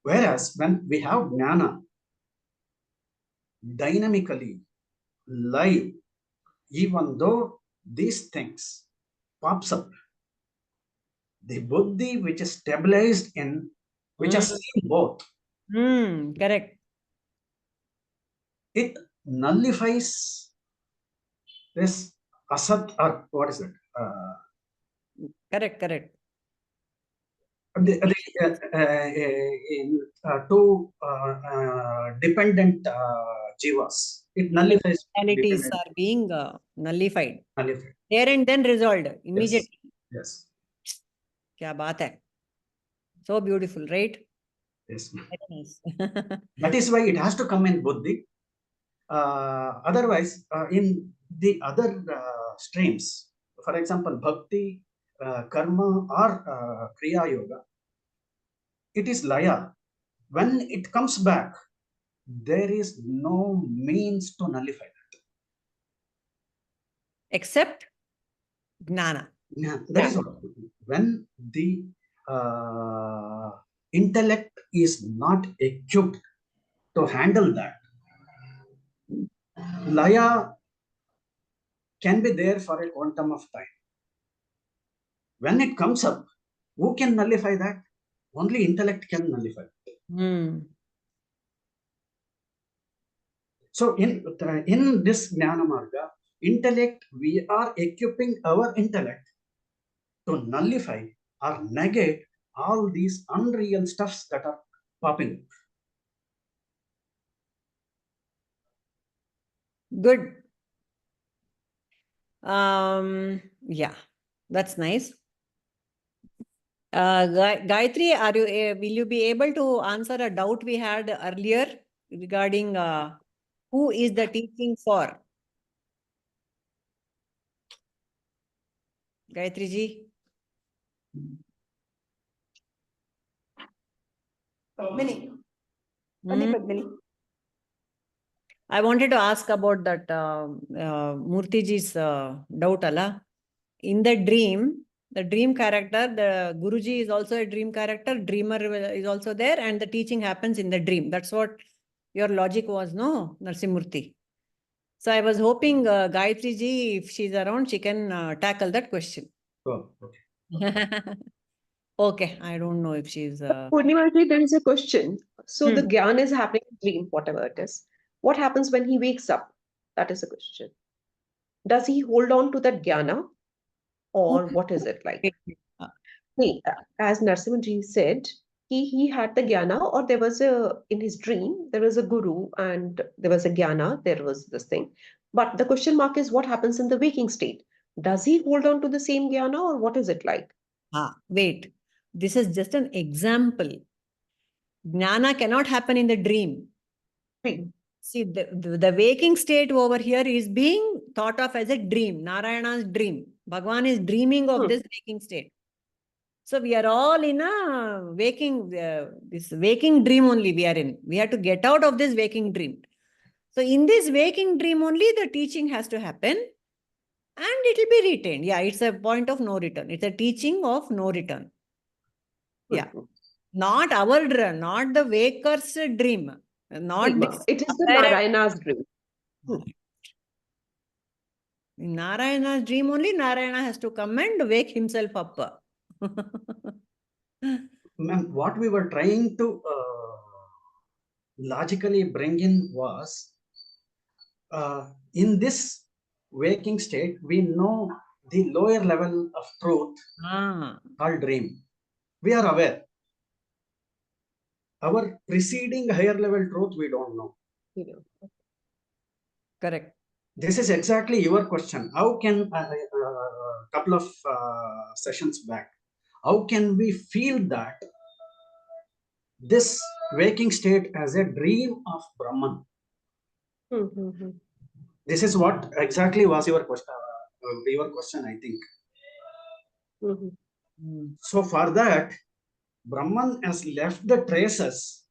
D: Whereas when we have Jnana, dynamically, live, even though these things pops up, the buddhi which is stabilized in, which has seen both.
A: Correct.
D: It nullifies this asat, or what is it?
A: Correct.
D: Two dependent jivas. It nullifies.
A: Realities are being nullified. There and then resolved immediately.
D: Yes.
A: Kya baat hai? So beautiful, right?
D: Yes.
A: Very nice.
D: That is why it has to come in buddhi. Otherwise, in the other streams, for example, bhakti, karma, or kriya yoga, it is laya. When it comes back, there is no means to nullify that.
A: Except Jnana.
D: Yeah, that is what. When the intellect is not equipped to handle that, laya can be there for a quantum of time. When it comes up, who can nullify that? Only intellect can nullify it. So in this Jnana Marga, intellect, we are equipping our intellect to nullify or negate all these unreal stuffs that are popping.
A: Good. Yeah, that's nice. Gayatri, will you be able to answer a doubt we had earlier regarding who is the teaching for? Gayatri ji?
B: Padmini. Padmini.
A: I wanted to ask about that Murthy ji's doubt, Allah. In the dream character, the Guruji is also a dream character, dreamer is also there, and the teaching happens in the dream. That's what your logic was, no, Narsimurthy? So I was hoping Gayatri ji, if she's around, she can tackle that question.
D: Oh, okay.
A: Okay, I don't know if she's...
C: Purnima ji, there is a question. So the Gyan is happening in dream, whatever it is. What happens when he wakes up? That is a question. Does he hold on to that Gyana? Or what is it like? As Narasimhaji said, he had the Gyana, or there was in his dream, there was a guru and there was a Gyana, there was this thing. But the question mark is what happens in the waking state? Does he hold on to the same Gyana, or what is it like?
A: Wait, this is just an example. Jnana cannot happen in the dream. See, the waking state over here is being thought of as a dream, Narayana's dream. Bhagavan is dreaming of this waking state. So we are all in a waking, this waking dream only we are in. We have to get out of this waking dream. So in this waking dream only, the teaching has to happen and it will be retained. Yeah, it's a point of no return. It's a teaching of no return. Yeah. Not our dream, not the waker's dream. Not this.
C: It is the Narayana's dream.
A: In Narayana's dream only, Narayana has to come and wake himself up.
D: Ma'am, what we were trying to logically bring in was, in this waking state, we know the lower level of truth called dream. We are aware. Our preceding higher level truth, we don't know.
A: Correct.
D: This is exactly your question. How can, a couple of sessions back, how can we feel that this waking state as a dream of Brahman? This is what exactly was your question, I think. So for that, Brahman has left the traces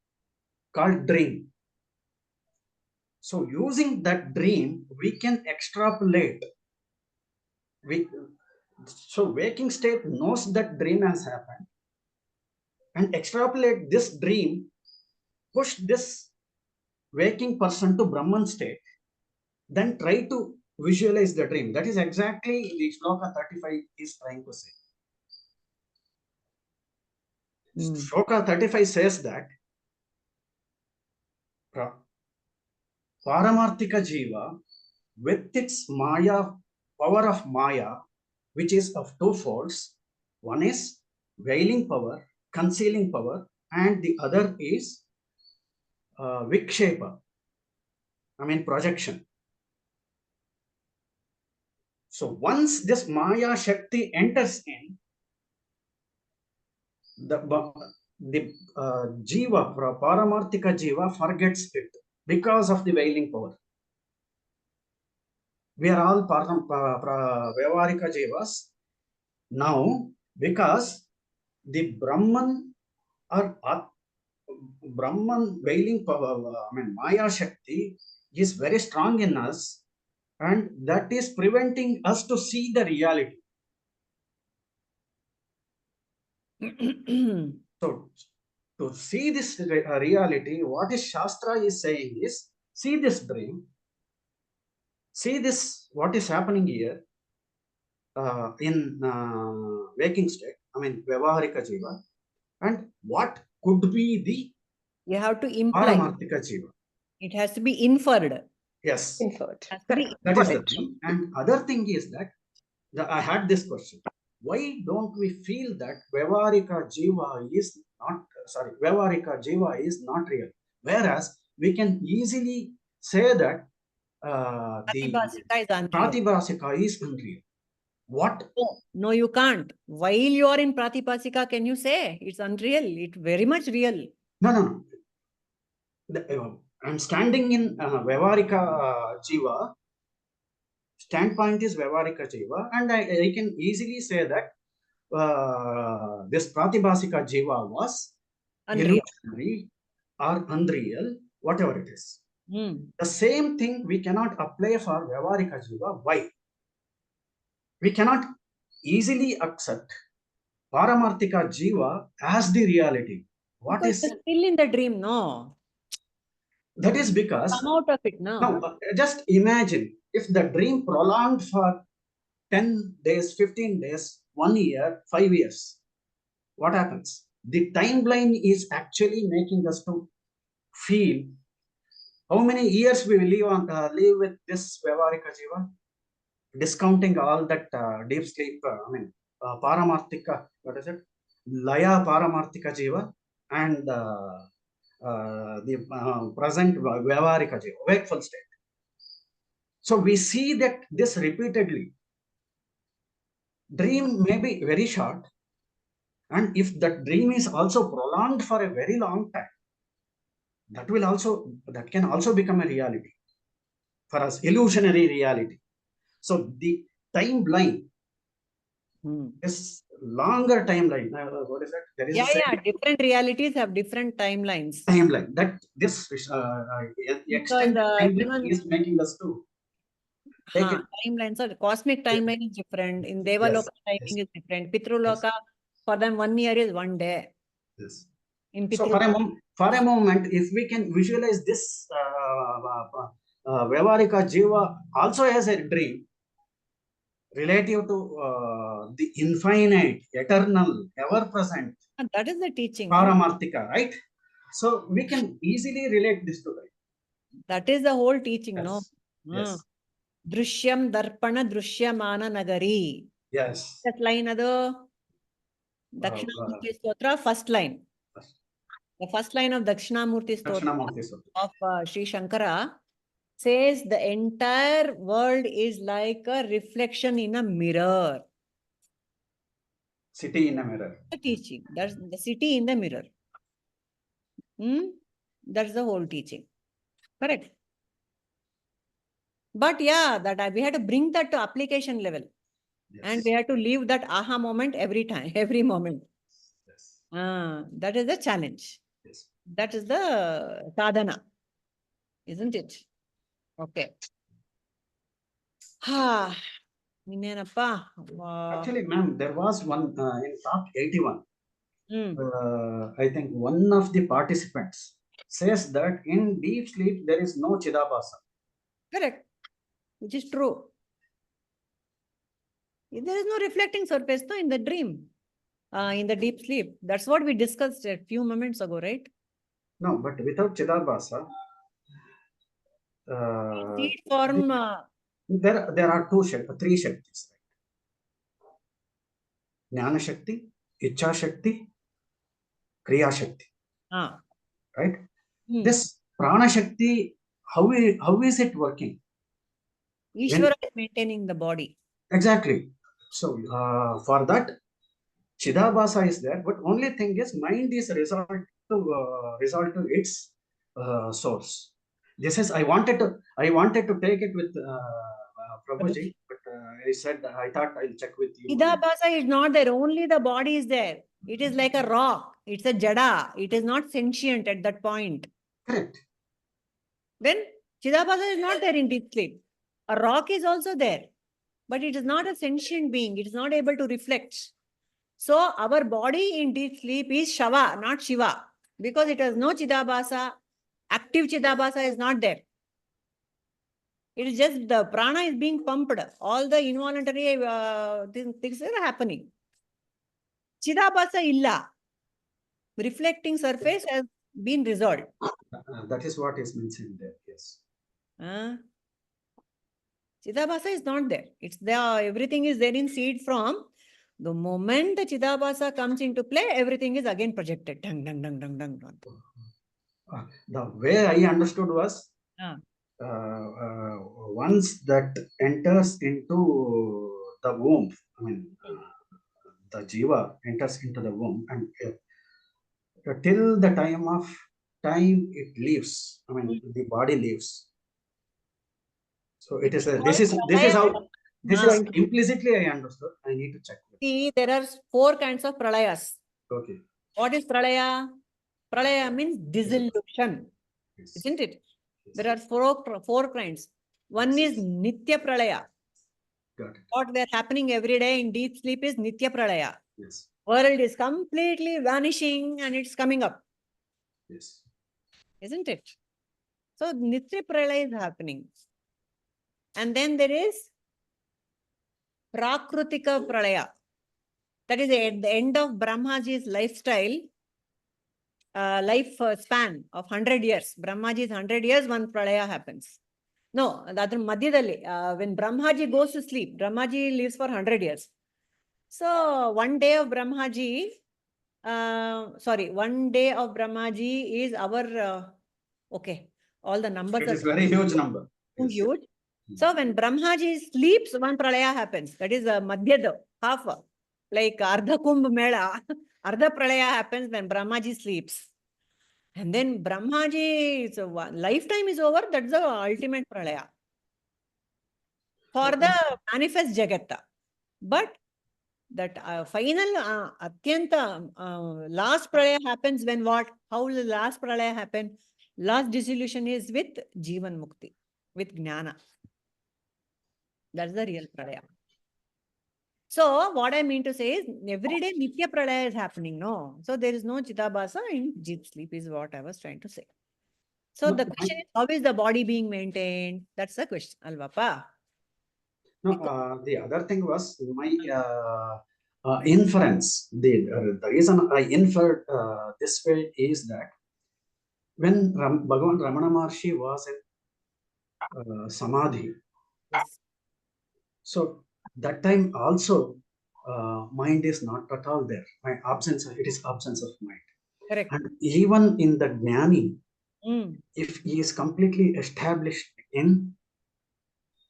D: called dream. So using that dream, we can extrapolate. So waking state knows that dream has happened and extrapolate this dream, push this waking person to Brahman state, then try to visualize the dream. That is exactly the Shloka 35 is trying to say. Shloka 35 says that Paramarthika Jiva, with its Maya, power of Maya, which is of two folds, one is veiling power, concealing power, and the other is Vikshepa, projection. So once this Maya Shakti enters in, the Jiva, Paramarthika Jiva forgets it because of the veiling power. We are all Vyavarika Jivas now because the Brahman or Brahman veiling power, Maya Shakti is very strong in us, and that is preventing us to see the reality. So to see this reality, what is Shastra is saying is, see this dream, see this, what is happening here in waking state, Vyavarika Jiva, and what could be the
A: you have to imply.
D: Paramarthika Jiva.
A: It has to be inferred.
D: Yes.
C: Inferred.
D: That is the thing. And other thing is that I had this question. Why don't we feel that Vyavarika Jiva is not real? Whereas we can easily say that the Pratibhasika is unreal. What?
A: No, you can't. While you are in Pratibhasika, can you say it's unreal? It's very much real.
D: No. I'm standing in Vyavarika Jiva. Standpoint is Vyavarika Jiva, and I can easily say that this Pratibhasika Jiva was illusionary or unreal, whatever it is. The same thing we cannot apply for Vyavarika Jiva. Why? We cannot easily accept Paramarthika Jiva as the reality. What
A: because
D: is
A: still in the dream? No.
D: That is because
A: come out of it now.
D: Now, just imagine if the dream prolonged for 10 days, 15 days, 1 year, 5 years. What happens? The timeline is actually making us to feel how many years we will live with this Vyavarika Jiva, discounting all that deep sleep, Paramarthika, what is it? Laya Paramarthika Jiva and the present Vyavarika Jiva, wakeful state. So we see that this repeatedly. Dream may be very short, and if that dream is also prolonged for a very long time, that can also become a reality for us, illusionary reality. So the timeline is longer timeline. What is that? There is
A: different realities have different timelines.
D: Timeline that this extended timeline is making us to
A: timeline. So the cosmic timeline is different. In Devaloka timing is different. Pitruloka, for them 1 year is 1 day.
D: Yes.
A: So
D: for a moment, if we can visualize this Vyavarika Jiva also as a dream, relative to the infinite, eternal, ever present,
A: And that is the teaching. No?
D: Paramarthika, right? So we can easily relate this to that.
A: That is the whole teaching,
D: Yes.
A: no?
D: Yes.
A: Drishyam Darpana Drishyamana Nagari.
D: Yes.
A: That line adu Dakshinamurti Stotra, first line. The first line of Dakshinamurti Stotra
D: Dakshinamurti Stotra
A: of Sri Shankara says the entire world is like a reflection in a mirror.
D: City in a mirror.
A: The teaching. That's the city in the mirror. That's the whole teaching. Correct. But yeah, that we had to bring that to application level.
D: Yes.
A: And we had to leave that aha moment every time, every moment.
D: Yes.
A: That is the challenge.
D: Yes.
A: That is the sadhana. Isn't it? Okay.
D: Actually, ma'am, there was one in talk 81. I think one of the participants says that in deep sleep there is no Chidabhasa.
A: Correct. Which is true. There is no reflecting surface in the dream, in the deep sleep. That's what we discussed a few moments ago, right?
D: No, but without Chidabhasa,
A: seed form.
D: There are three Shaktis. Jnana Shakti, Ichha Shakti, Kriya Shakti. Right? This Prana Shakti, how is it working?
A: Ishvara is maintaining the body.
D: Exactly. So for that, Chidabhasa is there, but only thing is mind is result to its source. This is I wanted to take it with Prabhuji, but I said I thought I'll check with you.
A: Chidabhasa is not there. Only the body is there. It is like a rock. It's a jada. It is not sentient at that point.
D: Correct.
A: Then Chidabhasa is not there in deep sleep. A rock is also there, but it is not a sentient being. It is not able to reflect. So our body in deep sleep is Shava, not Shiva, because it has no Chidabhasa. Active Chidabhasa is not there. It is just the prana is being pumped. All the involuntary things are happening. Chidabhasa illa. Reflecting surface has been resolved.
D: That is what is mentioned there. Yes.
A: Chidabhasa is not there. It's there. Everything is there in seed form. The moment the Chidabhasa comes into play, everything is again projected. Dung, dung, dung, dung, dung, dung.
D: The way I understood was once that enters into the womb, I mean, the jiva enters into the womb, and till the time it leaves, I mean, the body leaves. So it is this is how this is implicitly I understood. I need to check.
A: See, there are 4 kinds of pralayas.
D: Okay.
A: What is pralaya? Pralaya means dissolution, isn't it? There are four kinds. One is nitya pralaya.
D: Got it.
A: What they are happening every day in deep sleep is nitya pralaya.
D: Yes.
A: World is completely vanishing and it's coming up.
D: Yes.
A: Isn't it? So nitya pralaya is happening. And then there is prakrutika pralaya. That is at the end of Brahmaji's lifestyle, life span of 100 years. Brahmaji's 100 years, one pralaya happens. No, that Madhyadali, when Brahmaji goes to sleep, Brahmaji lives for 100 years. So one day of Brahmaji, one day of Brahmaji is our, okay, all the numbers
D: are very huge number.
A: Huge. So when Brahmaji sleeps, one pralaya happens. That is a Madhyada, half. Like Ardha Kumbh Mela, Ardha pralaya happens when Brahmaji sleeps. And then Brahmaji's lifetime is over. That's the ultimate pralaya for the manifest Jagata. But that final Atyanta last pralaya happens when what? How will the last pralaya happen? Last dissolution is with Jivan Mukti, with Jnana. That's the real pralaya. So what I mean to say is every day Nitya pralaya is happening, no? So there is no Chidabhasa in deep sleep is what I was trying to say. So the question is, how is the body being maintained? That's the question, Alvapa.
D: No, the other thing was my inference. The reason I inferred this way is that when Bhagavan Ramana Maharshi was in Samadhi,
A: Yes.
D: so that time also mind is not at all there. My absence, it is absence of mind.
A: Correct.
D: And even in the Jnani,
A: Mm.
D: if he is completely established in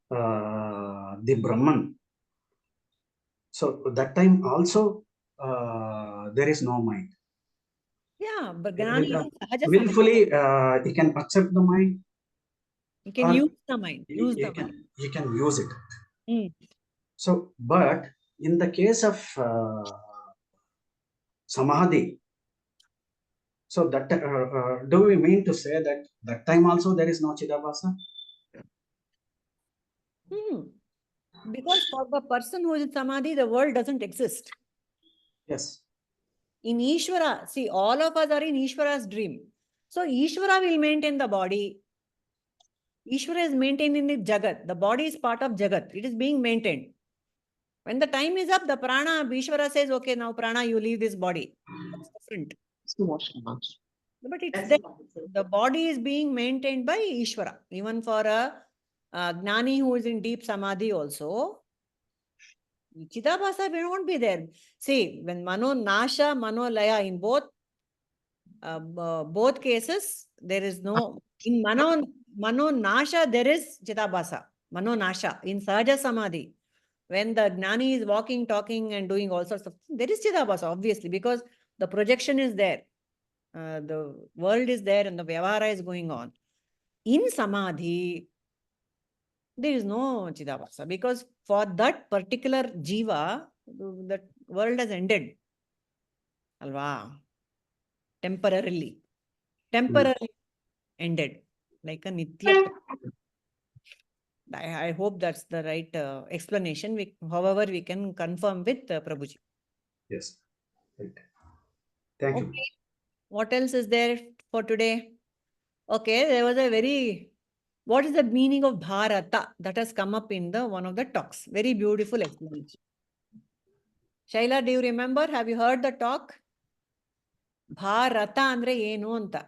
D: the Brahman, so that time also there is no mind.
A: Yeah, but Gnani is Sahaja Samadhi.
D: Willfully, he can accept the mind.
A: You can
D: or
A: use the mind. Use the mind.
D: he can use it.
A: Mm.
D: So, but in the case of Samadhi, so that do we mean to say that that time also there is no Chidabhasa?
A: Because for the person who is in Samadhi, the world doesn't exist.
D: Yes.
A: In Ishvara, see, all of us are in Ishvara's dream. So Ishvara will maintain the body. Ishvara is maintaining the Jagat. The body is part of Jagat. It is being maintained. When the time is up, the prana, Ishvara says, okay, now prana, you leave this body. That's different. But it's there. The body is being maintained by Ishvara. Even for a Gnani who is in deep Samadhi also, Chidabhasa will not be there. See, when Mano Nasha, Mano Laya, in both cases, there is no, in Mano Nasha, there is Chidabhasa, Mano Nasha, in Sahaja Samadhi. When the Gnani is walking, talking and doing all sorts of things, there is Chidabhasa, obviously, because the projection is there. The world is there and the Vyavahara is going on. In Samadhi, there is no Chidabhasa, because for that particular Jiva, that world has ended. Alva. Temporarily ended. Like a Nitya. I hope that's the right explanation. However, we can confirm with Prabhuji.
D: Yes. Right. Thank you.
A: What else is there for today? Okay, there was a very, what is the meaning of Bharata? That has come up in the one of the talks. Very beautiful explanation. Shaila, do you remember? Have you heard the talk? Bharata andre enu anta.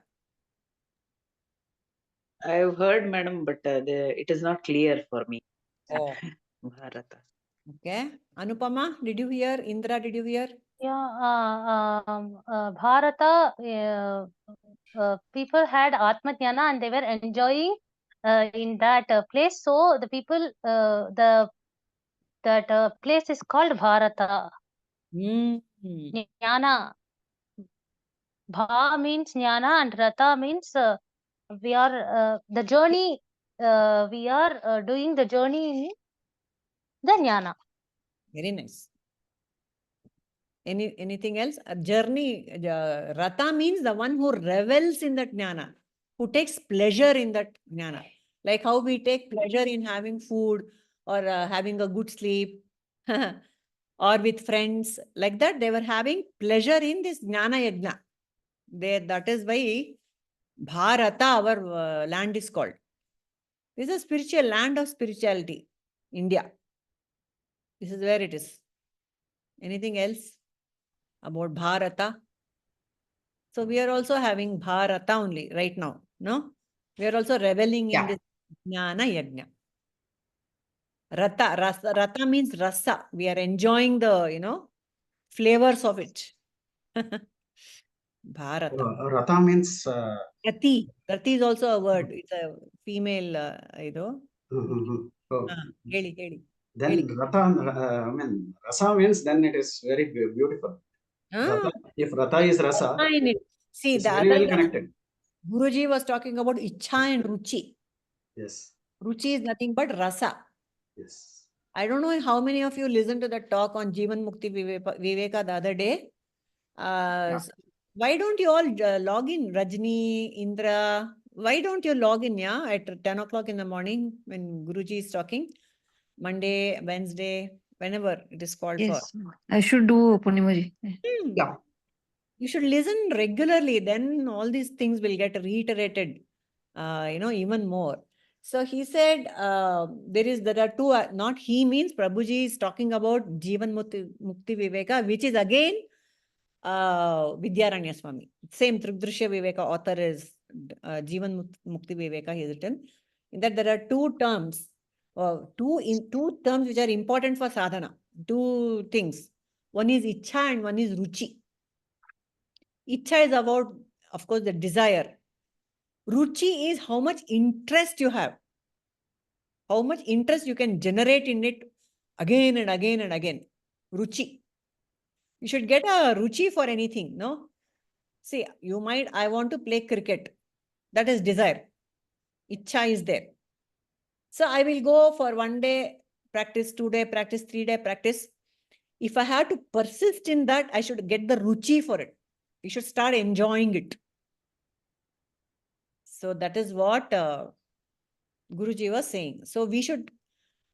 G: I've heard, madam, but it is not clear for me.
A: Oh.
G: Bharata.
A: Okay. Anupama, did you hear? Indra, did you hear?
F: Yeah, Bharata, people had Atmajyana and they were enjoying in that place. So the people, that place is called Bharata. Jnana. Bha means Jnana and Rata means we are the journey. We are doing the journey in the Jnana.
A: Very nice. Anything else? A journey, Rata means the one who revels in that Jnana, who takes pleasure in that Jnana. Like how we take pleasure in having food or having a good sleep or with friends. Like that, they were having pleasure in this Jnana Yajna. That is why Bharata, our land is called. This is a spiritual land of spirituality, India. This is where it is. Anything else about Bharata? So we are also having Bharata only right now, no? We are also reveling in this Jnana Yajna. Rata means rasa. We are enjoying the, flavors of it. Bharata.
D: Rata means...
A: Rati. Rati is also a word. It's a female, Heli.
D: Then Rata, I mean, Rasa means then it is very beautiful. Rata, if Rata is Rasa,
A: see,
D: it's
A: the
D: very
A: other
D: well connected.
A: Guruji was talking about Ichha and Ruchi.
D: Yes.
A: Ruchi is nothing but Rasa.
D: Yes.
A: I don't know how many of you listened to the talk on Jivan Mukti Viveka the other day. Why don't you all log in, Rajni, Indra? Why don't you log in, at 10 o'clock in the morning when Guruji is talking? Monday, Wednesday, whenever it is called for.
E: I should do, Purnimaji.
C: Yeah.
A: You should listen regularly. Then all these things will get reiterated, even more. So he said, there are two, not he means Prabhuji is talking about Jivan Mukti Viveka, which is again Vidyaranya Swami. Same Drk Drsya Viveka author is Jivan Mukti Viveka, he has written. In that there are two terms, two terms which are important for sadhana. Two things. One is Ichha and one is Ruchi. Ichha is about, of course, the desire. Ruchi is how much interest you have. How much interest you can generate in it again and again and again. Ruchi. You should get a ruchi for anything, no? See, you might, I want to play cricket. That is desire. Ichha is there. So I will go for 1 day practice, 2 day practice, 3 day practice. If I have to persist in that, I should get the ruchi for it. You should start enjoying it. So that is what Guruji was saying. So we should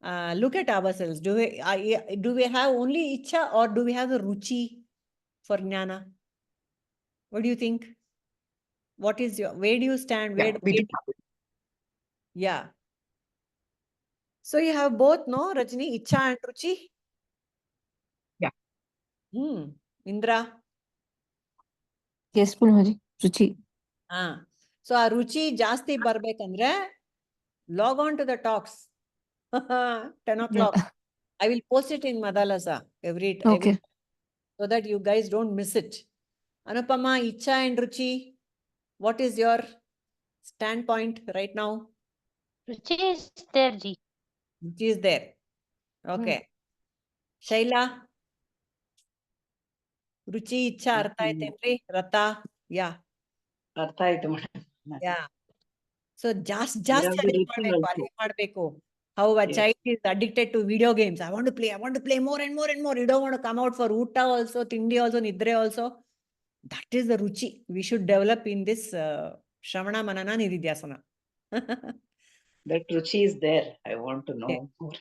A: look at ourselves. Do we have only ichha or do we have the ruchi for jnana? What do you think? What is your, where do you stand? Where, yeah. So you have both, no, Rajni, ichha and ruchi?
C: Yeah.
A: Indra?
E: Yes, Purnaji. Ruchi.
A: So a ruchi jasti barbekandre, log on to the talks. 10 o'clock. I will post it in Madalasa every so that you guys don't miss it. Anupama, Ichha and Ruchi, what is your standpoint right now?
F: Ruchi is there, Ji.
A: Ruchi is there. Okay. Shaila? Ruchi, Ichha, Artha Aitemri? Rata? Yeah.
G: Artha aitu madam.
A: Yeah. So just how a child is addicted to video games. I want to play more and more and more. You don't want to come out for Uta also, Tindi also, Nidre also. That is the ruchi we should develop in this Shravana Manana Nididhyasana.
G: That ruchi is there. I want to know more.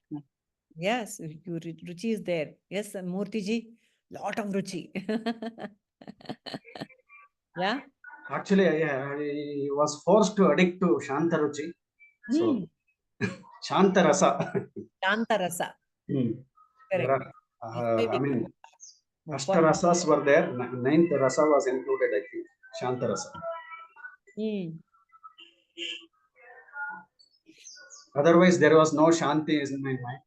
A: Yes, ruchi is there. Yes, Murthy ji, lot of ruchi. Yeah.
D: Actually, I was forced to addict to Shanta Ruchi. So, Shanta Rasa.
A: Shanta Rasa. Correct.
D: I mean, Ashta Rasas were there. 9th Rasa was included, I think. Shanta Rasa. Otherwise, there was no Shanti in my mind.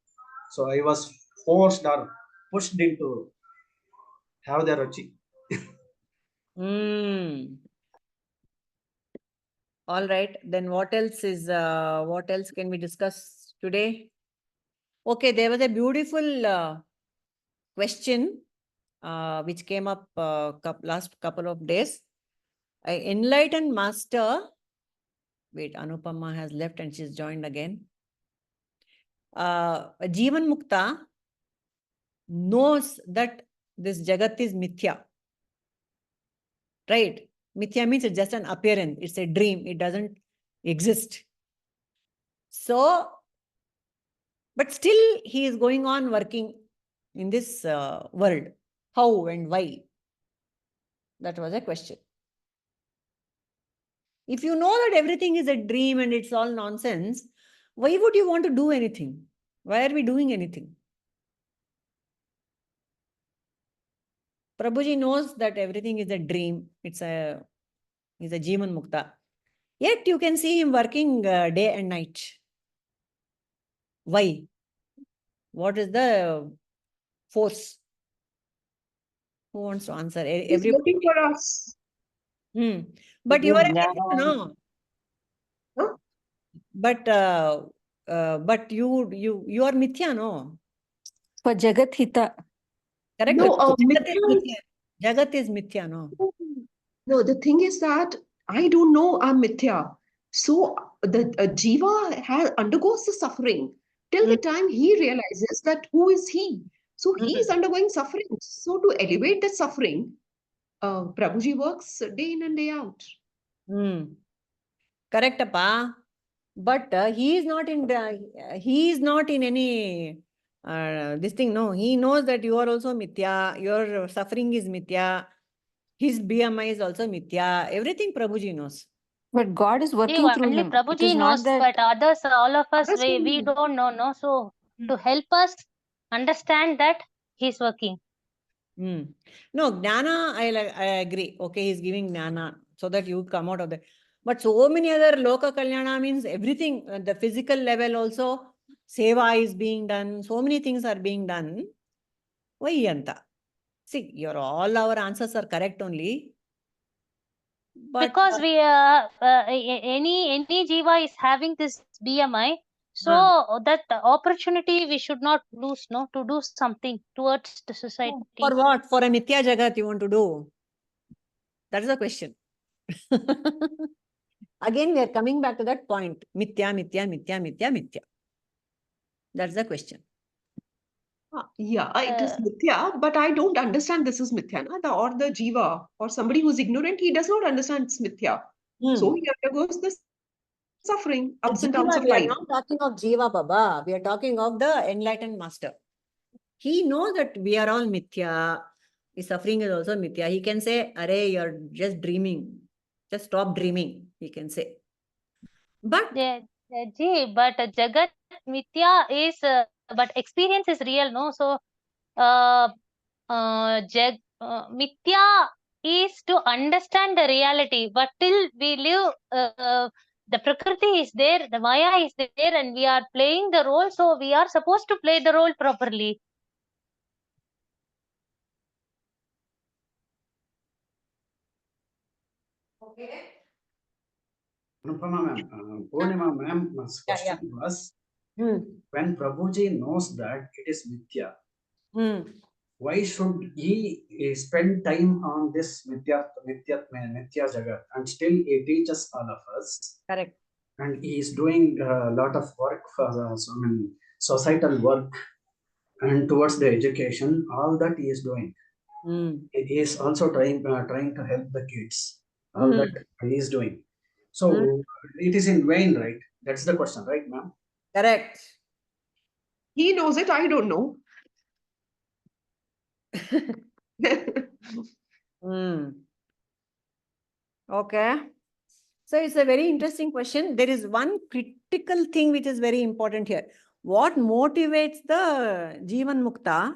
D: So I was forced or pushed into have the Ruchi.
A: All right. Then what else can we discuss today? Okay, there was a beautiful question which came up last couple of days. An enlightened master, wait, Anupama has left and she's joined again. Jivan Mukta knows that this Jagat is Mithya. Right? Mithya means it's just an appearance. It's a dream. It doesn't exist. So, but still he is going on working in this world. How and why? That was a question. If you know that everything is a dream and it's all nonsense, why would you want to do anything? Why are we doing anything? Prabhuji knows that everything is a dream. He's a Jivan Mukta. Yet you can see him working day and night. Why? What is the force? Who wants to answer?
C: He's looking for us.
A: But you are a Mithya, no?
C: Huh?
A: But you are Mithya, no?
E: For Jagat Hita.
A: Correct?
C: No,
A: Jagat is Mithya, no?
C: No, the thing is that I don't know I'm Mithya. So the Jiva undergoes the suffering till the time he realizes that who is he. So he is undergoing suffering. So to elevate that suffering, Prabhuji works day in and day out.
A: Correct, Appa. But he is not in any this thing. No, he knows that you are also Mithya. Your suffering is Mithya. His BMI is also Mithya. Everything Prabhuji knows.
E: But God is working through
F: only
E: him. It
F: Prabhuji
E: is not
F: knows,
E: that.
F: but others, all of us,
C: Others
F: we
C: don't know.
F: don't know, no? So to help us understand that he's working.
A: No, Gnana, I agree. Okay, he's giving Gnana so that you come out of that. But so many other Loka Kalyana means everything, the physical level also, Seva is being done, so many things are being done. Why yanta? See, all our answers are correct only. But
F: Because we any jiva is having this BMI, so that opportunity we should not lose, no, to do something towards the society.
A: For what? For a Mithya Jagat you want to do? That is the question. Again, we are coming back to that point. Mithya, Mithya, Mithya, Mithya, Mithya. That's the question.
C: Yeah, it is mithya, but I don't understand this is mithya. Or the jiva, or somebody who's ignorant, he does not understand it's mithya. So he undergoes the suffering, ups and downs of
A: We are
C: life.
A: not talking of Jiva Baba. We are talking of the enlightened master. He knows that we are all Mithya. His suffering is also Mithya. He can say, Arey, you're just dreaming. Just stop dreaming, he can say. But
F: but Jagat Mithya is, but experience is real, no? So Mithya is to understand the reality, but till we live, the Prakriti is there, the Maya is there, and we are playing the role, so we are supposed to play the role properly.
A: okay.
D: Anupama ma'am, Purnima ma'am's question was, when Prabhuji knows that it is mithya, why should he spend time on this mithya jagat, and still he teaches all of us?
A: Correct.
D: And he is doing a lot of work for societal work and towards the education. All that he is doing. He is also trying to help the kids. All that he is doing. So it is in vain, right? That's the question, right, ma'am?
A: Correct.
C: He knows it, I don't know.
A: Okay. So it's a very interesting question. There is one critical thing which is very important here. What motivates the Jivan Mukta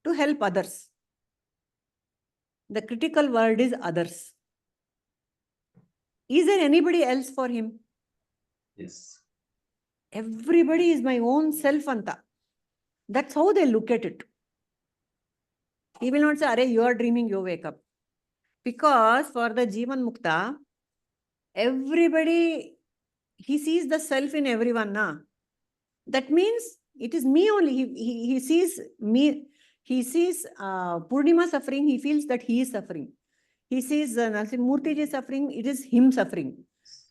A: to help others? The critical word is others. Is there anybody else for him?
D: Yes.
A: Everybody is my own self, anta. That's how they look at it. He will not say, Arey, you are dreaming, you wake up. Because for the Jivan Mukta, everybody, he sees the self in everyone. Na? That means it is me only. He sees me. He sees Purnima suffering. He feels that he is suffering. He sees Murti ji suffering. It is him suffering.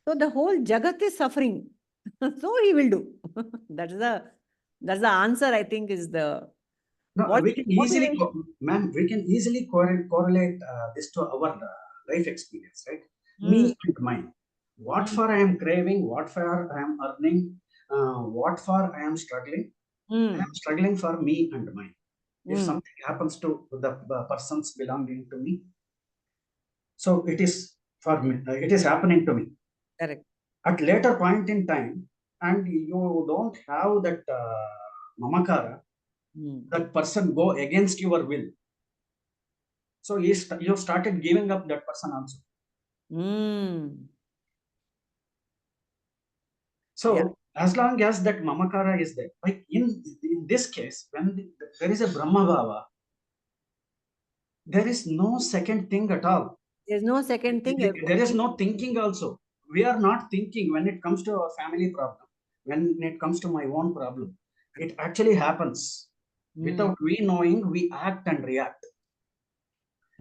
A: So the whole Jagat is suffering. So he will do. That's the answer, I think, is the...
D: No, we can easily, ma'am, we can easily correlate this to our life experience, right? Me and mine. What for I am craving, what for I am earning, what for I am struggling. I am struggling for me and mine. If something happens to the persons belonging to me, so it is for me, it is happening to me.
A: Correct.
D: At later point in time, and you don't have that mamakara, that person go against your will. So you started giving up that person also. So as long as that mamakara is there, like in this case, when there is a Brahma Bhava, there is no second thing at all.
A: There's no second thing.
D: There is no thinking also. We are not thinking when it comes to our family problem, when it comes to my own problem. It actually happens. Without we knowing, we act and react.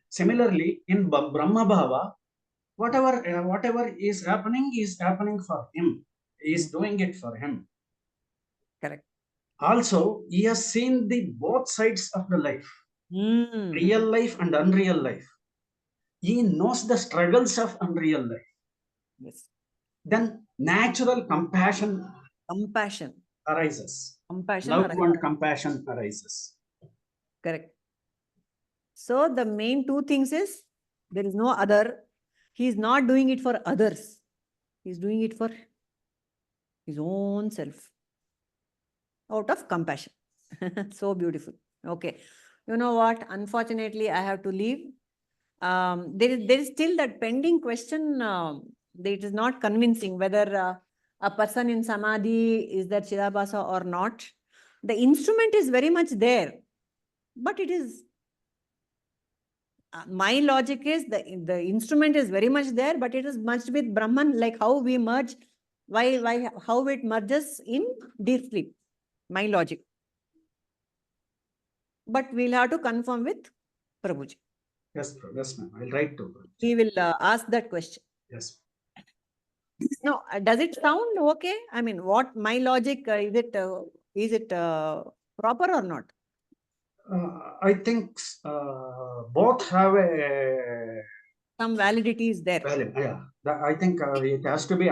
D: Similarly, in Brahma Bhava, whatever is happening for him. He is doing it for him.
A: Correct.
D: Also, he has seen the both sides of the life, real life and unreal life. He knows the struggles of unreal life.
A: Yes.
D: Then natural compassion arises. Love and compassion arises.
A: Correct. So the main two things is there is no other. He is not doing it for others. He's doing it for his own self, out of compassion. So beautiful. Okay. You know what? Unfortunately, I have to leave. There is still that pending question. That it is not convincing whether a person in Samadhi is that Chidabhasa or not. The instrument is very much there, but it is my logic is the instrument is very much there, but it is merged with Brahman, like how we merge, how it merges in deep sleep. My logic. But we'll have to confirm with Prabhuji.
D: Yes, ma'am. I'll write to Prabhuji.
A: We will ask that question.
D: Yes.
A: No, does it sound okay? I mean, what my logic is it proper or not?
D: I think both have a
A: Some validity is there.
D: yeah. I think it has to be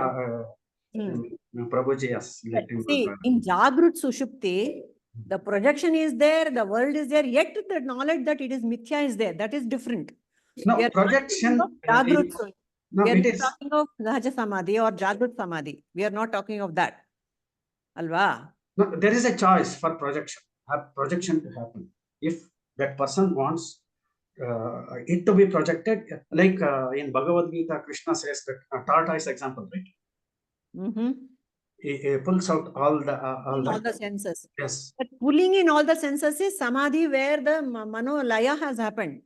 D: Prabhuji has let him.
A: See, in Jagrut Sushupti, the projection is there, the world is there, yet the knowledge that it is mithya is there. That is different.
D: No, projection.
A: Jagrut.
D: No,
A: We are
D: it
A: not
D: is.
A: talking of Sahaja Samadhi or Jagrut Samadhi. We are not talking of that. Alva?
D: No, there is a choice for projection. Projection to happen. If that person wants it to be projected, like in Bhagavad Gita, Krishna says that tortoise example, right?
A: Mm-hmm.
D: He pulls out all the
A: senses.
D: Yes.
A: But pulling in all the senses is Samadhi where the Mano Laya has happened.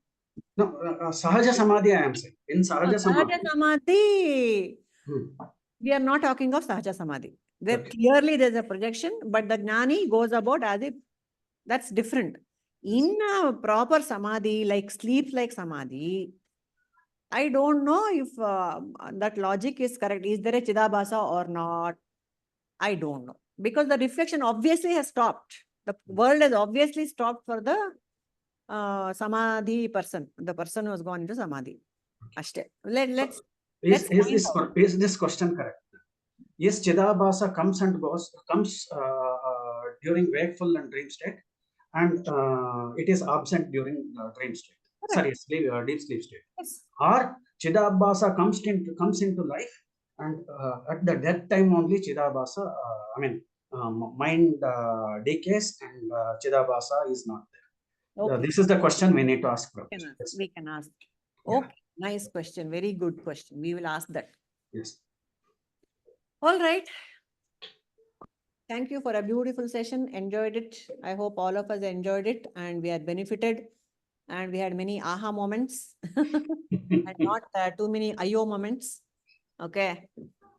D: No, Sahaja Samadhi, I am saying. In Sahaja
A: Samadhi, we are not talking of Sahaja Samadhi. There clearly there is a projection, but the Jnani goes about as if that's different. In a proper Samadhi, like sleeps like Samadhi, I don't know if that logic is correct. Is there a Chidabhasa or not? I don't know. Because the reflection obviously has stopped. The world has obviously stopped for the Samadhi person, the person who has gone into Samadhi. Ashte. Is
D: this question correct? Yes, Chidabhasa comes and goes, comes during wakeful and dream state, and it is absent during dream state. Correct. Sorry, deep sleep state. Yes. Or Chidabhasa comes into life, and at the death time only Chidabhasa, mind decays and Chidabhasa is not there. Okay. This is the question we need to ask.
A: We can ask. Okay, yeah. Nice question. Very good question. We will ask that.
D: Yes.
A: All right. Thank you for a beautiful session. Enjoyed it. I hope all of us enjoyed it and we are benefited. And we had many aha moments and not too many ayo moments. Okay.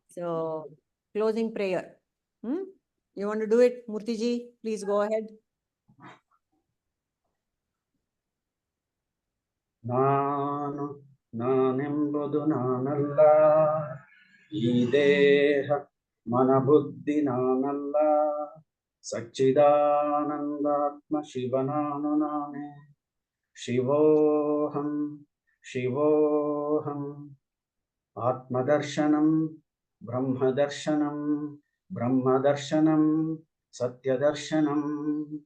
A: So, closing prayer. You want to do it, Murtiji? Please go ahead.
D: Nanembudu nanalla ideha manabuddhi nanalla Satchidanandatma Shivananu nane Shivoham Atmadarshanam Brahmadarshanam Satyadarshanam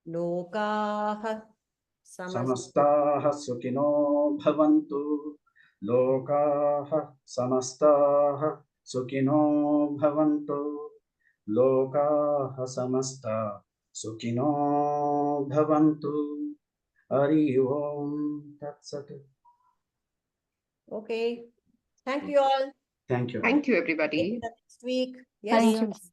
A: Lokaha
D: Samastaha Sukhino Bhavantu Lokaha Samastaha Sukhino Bhavantu Lokaha Samasta Sukhino Bhavantu Hari Om Tat Sat.
A: Okay. Thank you all.
D: Thank you.
C: Thank you, everybody.
A: Next week. Yes.